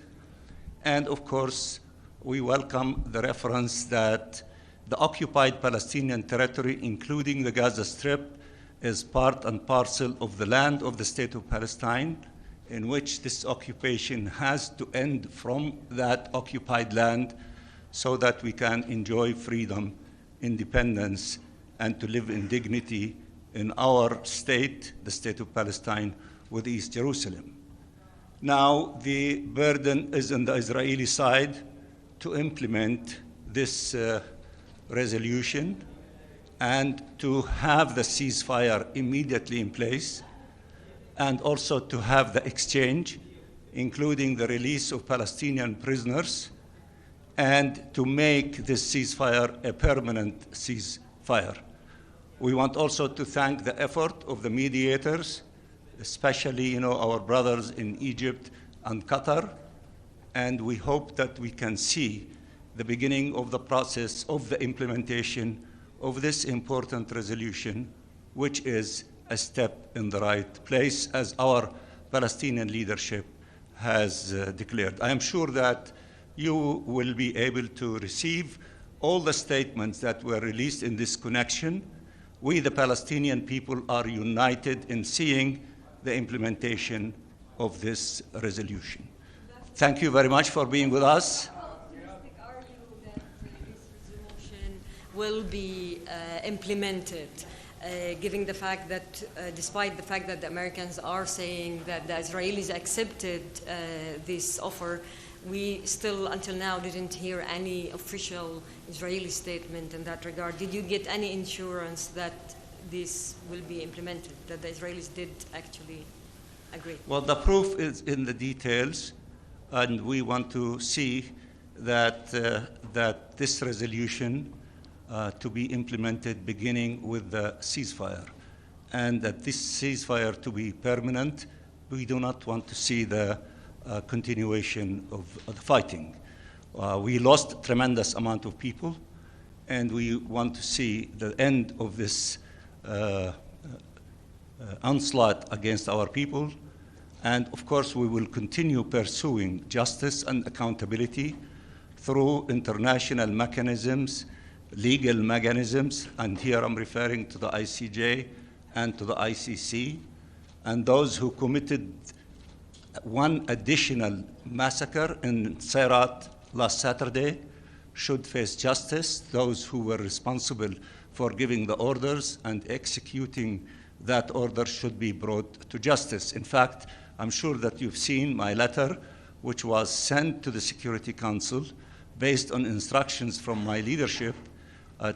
And of course, we welcome the reference that the occupied Palestinian territory, including the Gaza Strip, is part and parcel of the land of the State of Palestine, in which this occupation has to end from that occupied land so that we can enjoy freedom, independence, and to live in dignity in our state, the State of Palestine, with East Jerusalem. Now, the burden is on the Israeli side to implement this resolution and to have the ceasefire immediately in place, and also to have the exchange, including the release of Palestinian prisoners, and to make this ceasefire a permanent ceasefire. We want also to thank the effort of the mediators, especially our brothers in Egypt and Qatar, and we hope that we can see the beginning of the process of the implementation of this important resolution, which is a step in the right place, as our Palestinian leadership has declared. I am sure that you will be able to receive all the statements that were released in this connection. We, the Palestinian people, are united in seeing the implementation of this resolution. Thank you very much for being with us. Will be implemented, given the fact that, despite the fact that the Americans are saying that the Israelis accepted this offer, we still, until now, didn't hear any official Israeli statement in that regard. Did you get any assurance that this will be implemented, that the Israelis did actually agree? Well, the proof is in the details, and we want to see that, that this resolution to be implemented beginning with the ceasefire, and that this ceasefire to be permanent. We do not want to see the continuation of the fighting. We lost a tremendous amount of people, and we want to see the end of this onslaught against our people. And of course, we will continue pursuing justice and accountability through international mechanisms, legal mechanisms, and here I'm referring to the ICJ and to the ICC, and those who committed one additional massacre in Sairat last Saturday should face justice. Those who were responsible for giving the orders and executing that order should be brought to justice. In fact, I'm sure that you've seen my letter, which was sent to the Security Council based on instructions from my leadership,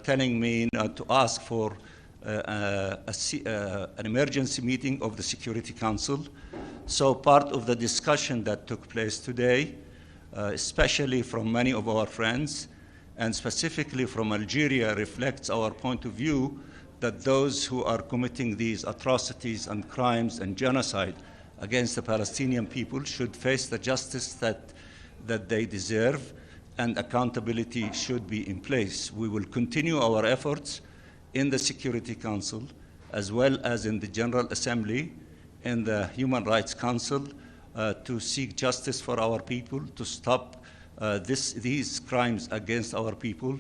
telling me to ask for an emergency meeting of the Security Council So part of the discussion that took place today, especially from many of our friends, and specifically from Algeria, reflects our point of view that those who are committing these atrocities and crimes and genocide against the Palestinian people should face the justice that they deserve, and accountability should be in place. We will continue our efforts in the Security Council, as well as in the General Assembly, in the Human Rights Council, to seek justice for our people, to stop these crimes against our people,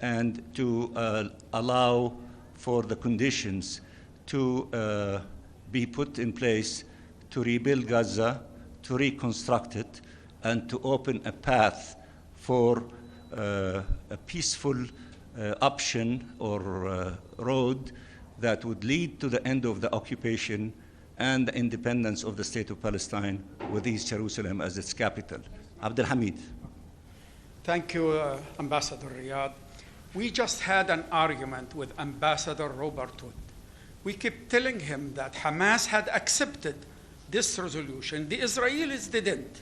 and to allow for the conditions to be put in place to rebuild Gaza, to reconstruct it, and to open a path for a peaceful option or road that would lead to the end of the occupation and the independence of the State of Palestine with East Jerusalem as its capital. Abdul Hamid. Thank you, Ambassador Riyad. We just had an argument with Ambassador Robert Wood. We kept telling him that Hamas had accepted this resolution. The Israelis didn't.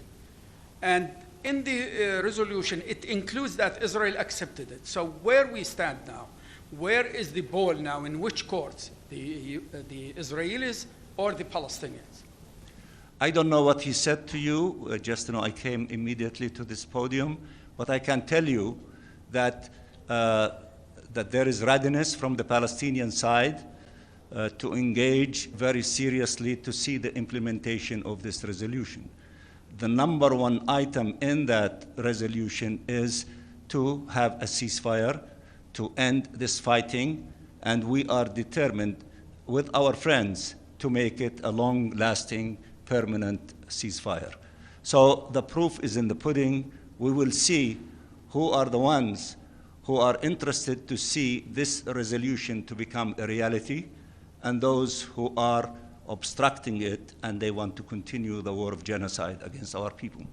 And in the resolution, it includes that Israel accepted it. So where we stand now, where is the ball now, in which courts, the Israelis or the Palestinians? I don't know what he said to you. I came immediately to this podium. But I can tell you that, that there is readiness from the Palestinian side to engage very seriously to see the implementation of this resolution. The number one item in that resolution is to have a ceasefire, to end this fighting, and we are determined with our friends to make it a long-lasting, permanent ceasefire. So the proof is in the pudding. We will see who are the ones who are interested to see this resolution to become a reality, and those who are obstructing it and they want to continue the war of genocide against our people.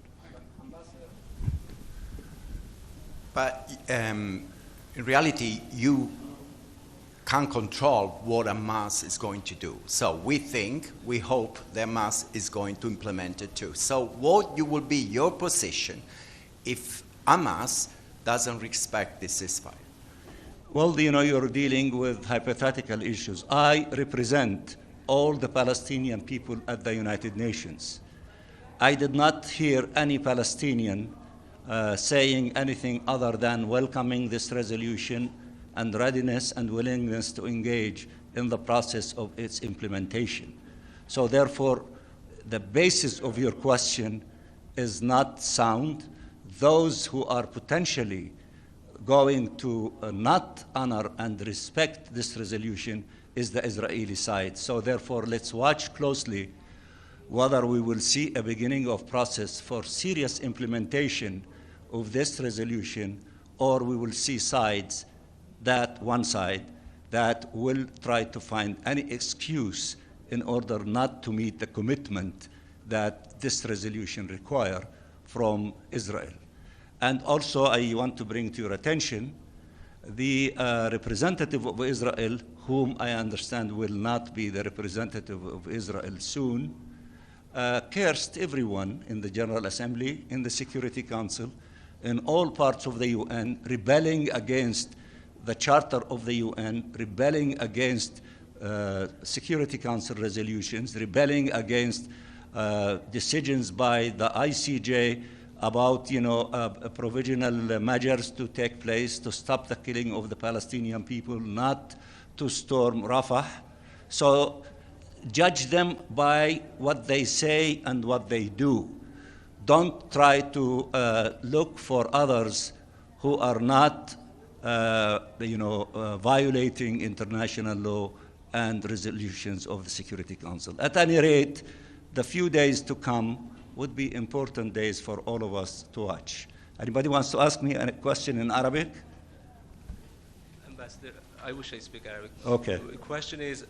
But in reality, you can't control what Hamas is going to do. So we hope that Hamas is going to implement it too. So what will be your position if Hamas doesn't respect this ceasefire? Well, you're dealing with hypothetical issues. I represent all the Palestinian people at the United Nations. I did not hear any Palestinian saying anything other than welcoming this resolution and readiness and willingness to engage in the process of its implementation. So therefore, the basis of your question is not sound. Those who are potentially going to not honor and respect this resolution is the Israeli side. So therefore, let's watch closely whether we will see a beginning of process for serious implementation of this resolution, or we will see one side that will try to find any excuse in order not to meet the commitment that this resolution requires from Israel. And also, I want to bring to your attention the representative of Israel, whom I understand will not be the representative of Israel soon, cursed everyone in the General Assembly, in the Security Council, in all parts of the UN, rebelling against the Charter of the UN, rebelling against Security Council resolutions, rebelling against decisions by the ICJ about provisional measures to take place to stop the killing of the Palestinian people, not to storm Rafah. So judge them by what they say and what they do. Don't try to look for others who are not violating international law and resolutions of the Security Council. At any rate, the few days to come would be important days for all of us to watch. Anybody wants to ask me a question in Arabic? Ambassador, I wish I speak Arabic. Okay. The question is,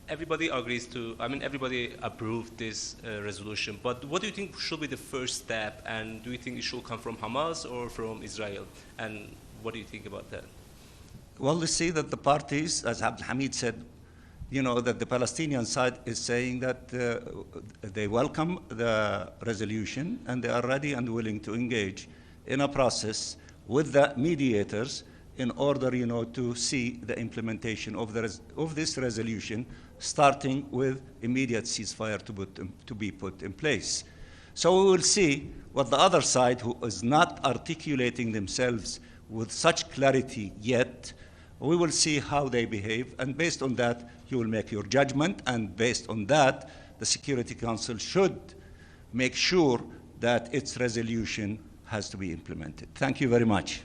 everybody everybody approved this resolution, but what do you think should be the first step, and do you think it should come from Hamas or from Israel? And what do you think about that? Well, let's see that the parties, as Abdul Hamid said, you know, that the Palestinian side is saying that they welcome the resolution and they are ready and willing to engage in a process with the mediators in order, you know, to see the implementation of this resolution, starting with immediate ceasefire to be put in place. So we will see what the other side, who is not articulating themselves with such clarity yet, we will see how they behave, and based on that, you will make your judgment, and based on that, the Security Council should make sure that its resolution has to be implemented. Thank you very much.